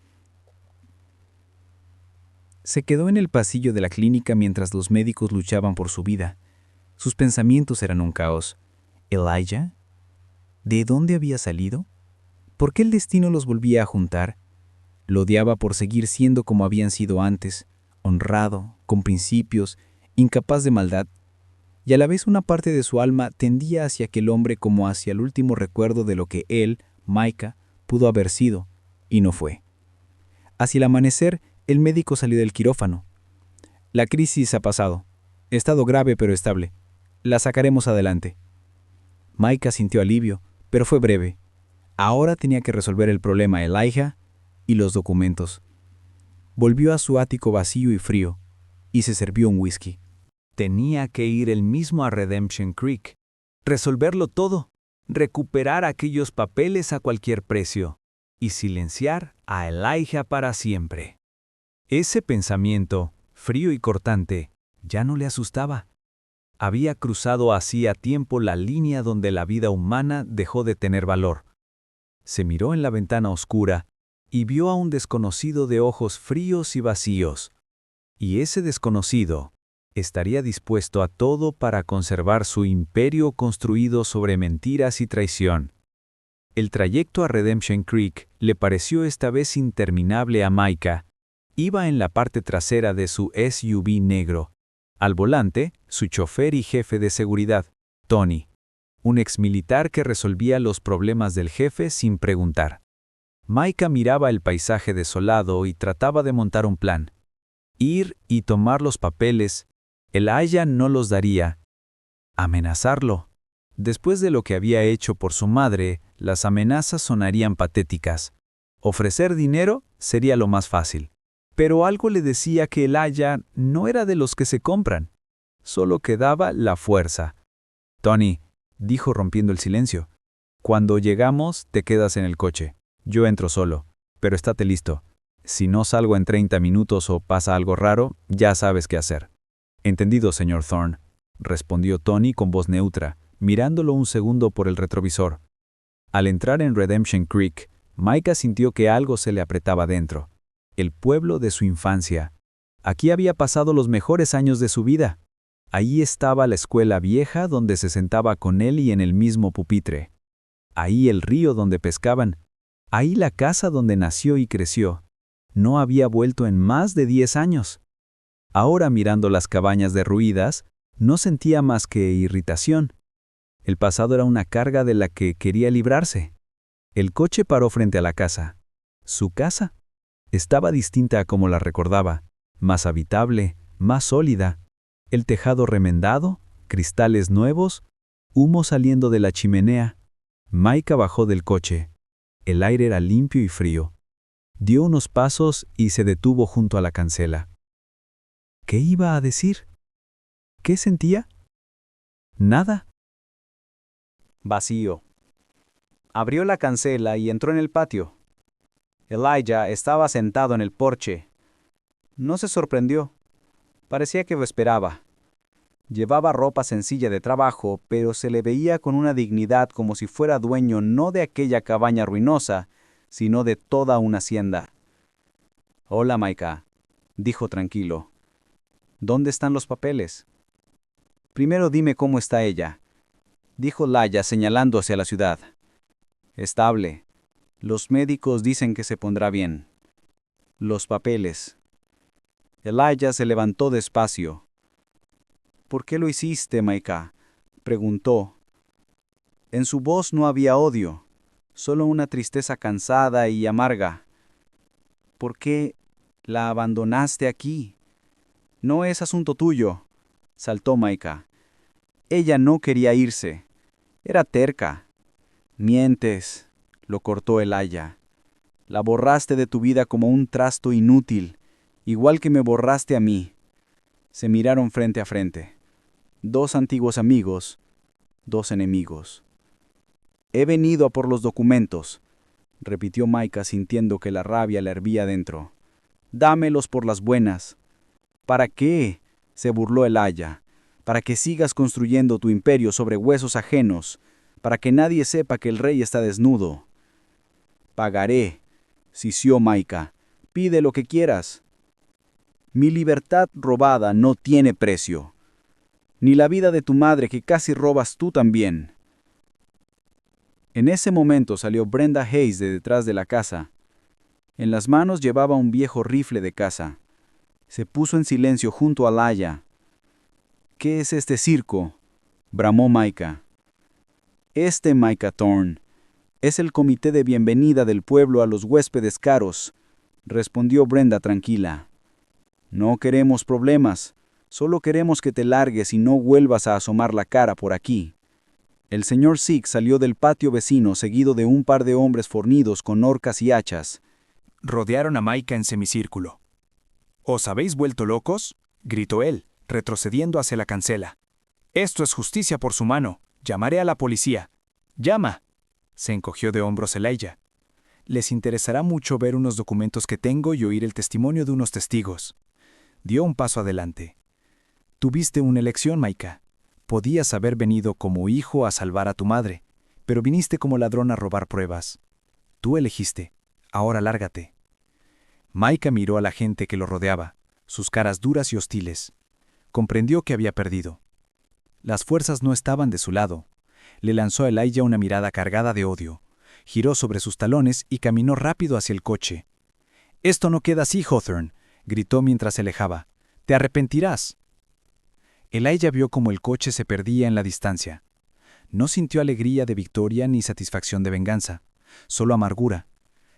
Speaker 1: Se quedó en el pasillo de la clínica mientras los médicos luchaban por su vida. Sus pensamientos eran un caos. ¿Elijah? ¿De dónde había salido? ¿Por qué el destino los volvía a juntar? Lo odiaba por seguir siendo como habían sido antes, honrado, con principios, incapaz de maldad, y a la vez una parte de su alma tendía hacia aquel hombre como hacia el último recuerdo de lo que él, Micah, pudo haber sido, y no fue. Hacia el amanecer, el médico salió del quirófano. La crisis ha pasado. Estado grave pero estable. La sacaremos adelante. Micah sintió alivio, pero fue breve. Ahora tenía que resolver el problema Elijah y los documentos. Volvió a su ático vacío y frío, y se sirvió un whisky. Tenía que ir él mismo a Redemption Creek, resolverlo todo, recuperar aquellos papeles a cualquier precio, y silenciar a Elijah para siempre. Ese pensamiento, frío y cortante, ya no le asustaba. Había cruzado hacía tiempo la línea donde la vida humana dejó de tener valor. Se miró en la ventana oscura y vio a un desconocido de ojos fríos y vacíos. Y ese desconocido estaría dispuesto a todo para conservar su imperio construido sobre mentiras y traición. El trayecto a Redemption Creek le pareció esta vez interminable a Micah. Iba en la parte trasera de su SUV negro. Al volante, su chofer y jefe de seguridad, Tony, un exmilitar que resolvía los problemas del jefe sin preguntar. Micah miraba el paisaje desolado y trataba de montar un plan. Ir y tomar los papeles. Elijah no los daría. Amenazarlo. Después de lo que había hecho por su madre, las amenazas sonarían patéticas. Ofrecer dinero sería lo más fácil. Pero algo le decía que Elijah no era de los que se compran. Solo quedaba la fuerza. «Tony», dijo rompiendo el silencio, «cuando llegamos te quedas en el coche. Yo entro solo, pero estate listo. Si no salgo en 30 minutos o pasa algo raro, ya sabes qué hacer». «Entendido, señor Thorne», respondió Tony con voz neutra, mirándolo un segundo por el retrovisor. Al entrar en Redemption Creek, Micah sintió que algo se le apretaba dentro. El pueblo de su infancia. Aquí había pasado los mejores años de su vida. Ahí estaba la escuela vieja donde se sentaba con él y en el mismo pupitre. Ahí el río donde pescaban. Ahí la casa donde nació y creció. No había vuelto en más de 10 años. Ahora, mirando las cabañas derruidas, no sentía más que irritación. El pasado era una carga de la que quería librarse. El coche paró frente a la casa. ¿Su casa? Estaba distinta a como la recordaba.
Speaker 4: más habitable, más sólida. El tejado remendado, cristales nuevos, humo saliendo de la chimenea. Maika bajó del coche. El aire era limpio y frío. Dio unos pasos y se detuvo junto a la cancela. ¿Qué iba a decir? ¿Qué sentía? Nada.
Speaker 1: Vacío. Abrió la cancela y entró en el patio. Elijah estaba sentado en el porche. No se sorprendió. Parecía que lo esperaba. Llevaba ropa sencilla de trabajo, pero se le veía con una dignidad como si fuera dueño no de aquella cabaña ruinosa, sino de toda una hacienda. «Hola, Maika», dijo tranquilo. «¿Dónde están los papeles?» «Primero dime cómo está ella», dijo Laya señalando hacia la ciudad. «Estable. Los médicos dicen que se pondrá bien. Los papeles». Elijah se levantó despacio. «¿Por qué lo hiciste, Maika?», preguntó. En su voz no había odio, solo una tristeza cansada y amarga. «¿Por qué la abandonaste aquí?» «No es asunto tuyo», saltó Maika. «Ella no quería irse. Era terca». «Mientes», lo cortó Elijah. «La borraste de tu vida como un trasto inútil, igual que me borraste a mí». Se miraron frente a frente. Dos antiguos amigos, dos enemigos. «He venido a por los documentos», repitió Maika sintiendo que la rabia le hervía dentro. «Dámelos por las buenas». «¿Para qué?», se burló Elijah. «Para que sigas construyendo tu imperio sobre huesos ajenos, para que nadie sepa que el rey está desnudo». «Pagaré», sisió Maika. «Pide lo que quieras». «Mi libertad robada no tiene precio. Ni la vida de tu madre que casi robas tú también». En ese momento salió Brenda Hayes de detrás de la casa. En las manos llevaba un viejo rifle de caza. Se puso en silencio junto a Laya. «¿Qué es este circo?», bramó Maika. «Este, Maika Thorne, es el comité de bienvenida del pueblo a los huéspedes caros», respondió Brenda tranquila. «No queremos problemas, solo queremos que te largues y no vuelvas a asomar la cara por aquí». El señor Sick salió del patio vecino seguido de un par de hombres fornidos con horcas y hachas.
Speaker 6: Rodearon a Maika en semicírculo. «¿Os habéis vuelto locos?», gritó él, retrocediendo hacia la cancela. «Esto es justicia por su mano. Llamaré a la policía». «Llama», se encogió de hombros Elijah. «Les interesará mucho ver unos documentos que tengo y oír el testimonio de unos testigos». Dio un paso adelante. «Tuviste una elección, Maika. Podías haber venido como hijo a salvar a tu madre, pero viniste como ladrón a robar pruebas. Tú elegiste. Ahora lárgate». Maika miró a la gente que lo rodeaba, sus caras duras y hostiles. Comprendió que había perdido. Las fuerzas no estaban de su lado. Le lanzó a Elijah una mirada cargada de odio. Giró sobre sus talones y caminó rápido hacia el coche. «Esto no queda así, Hawthorne», gritó mientras se alejaba. «Te arrepentirás». Elijah vio cómo el coche se perdía en la distancia. No sintió alegría de victoria ni satisfacción de venganza, solo amargura.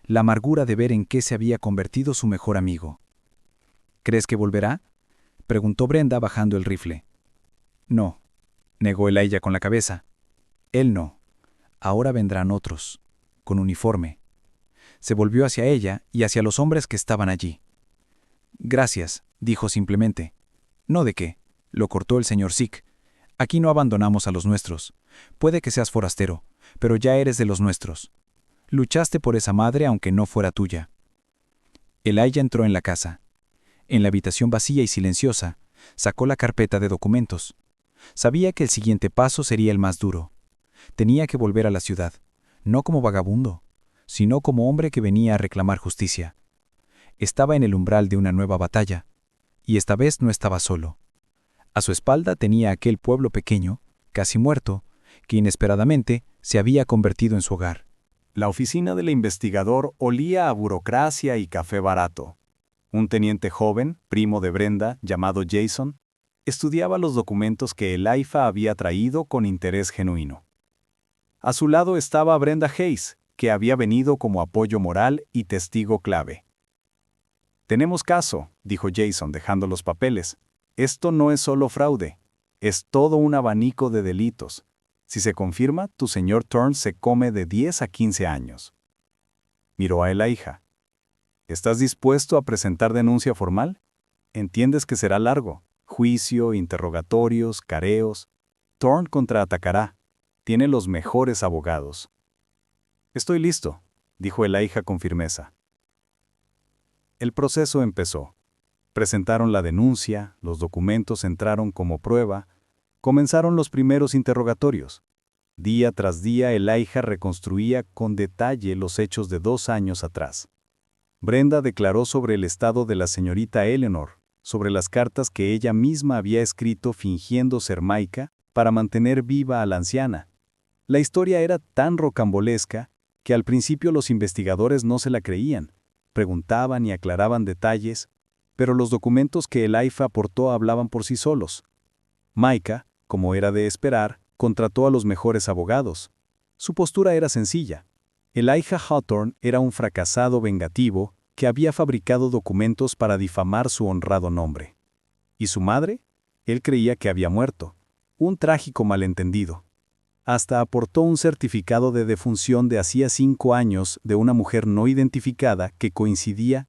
Speaker 6: La amargura de ver en qué se había convertido su mejor amigo. «¿Crees que volverá?», preguntó Brenda bajando el rifle. «No», negó Elijah con la cabeza. «Él no. Ahora vendrán otros, con uniforme». Se volvió hacia ella y hacia los hombres que estaban allí. «Gracias», dijo simplemente. «No de qué», lo cortó el señor Sick. «Aquí no abandonamos a los nuestros. Puede que seas forastero, pero ya eres de los nuestros. Luchaste por esa madre aunque no fuera tuya». Elijah entró en la casa. En la habitación vacía y silenciosa, sacó la carpeta de documentos. Sabía que el siguiente paso sería el más duro. Tenía que volver a la ciudad, no como vagabundo, sino como hombre que venía a reclamar justicia. Estaba en el umbral de una nueva batalla, y esta vez no estaba solo. A su espalda tenía aquel pueblo pequeño, casi muerto, que inesperadamente se había convertido en su hogar.
Speaker 2: La oficina del investigador olía a burocracia y café barato. Un teniente joven, primo de Brenda, llamado Jason, estudiaba los documentos que el AIFA había traído con interés genuino. A su lado estaba Brenda Hayes, que había venido como apoyo moral y testigo clave.
Speaker 1: Tenemos caso, dijo Jason, dejando los papeles. Esto no es solo fraude, es todo un abanico de delitos. Si se confirma, tu señor Thorne se come de 10 a 15 años. Miró a Elijah. ¿Estás dispuesto a presentar denuncia formal? Entiendes que será largo. Juicio, interrogatorios, careos. Thorne contraatacará. Tiene los mejores abogados. Estoy listo, dijo Elijah con firmeza. El proceso empezó. Presentaron la denuncia, los documentos entraron como prueba, comenzaron los primeros interrogatorios. Día tras día Elijah reconstruía con detalle los hechos de 2 años atrás. Brenda declaró sobre el estado de la señorita Eleanor, sobre las cartas que ella misma había escrito fingiendo ser Micah para mantener viva a la anciana. La historia era tan rocambolesca que al principio los investigadores no se la creían, preguntaban y aclaraban detalles, pero los documentos que Elijah aportó hablaban por sí solos. Micah, como era de esperar, contrató a los mejores abogados. Su postura era sencilla. Elijah Hawthorne era un fracasado vengativo que había fabricado documentos para difamar su honrado nombre. ¿Y su madre? Él creía que había muerto. Un trágico malentendido. Hasta aportó un certificado de defunción de hacía 5 años de una mujer no identificada que coincidía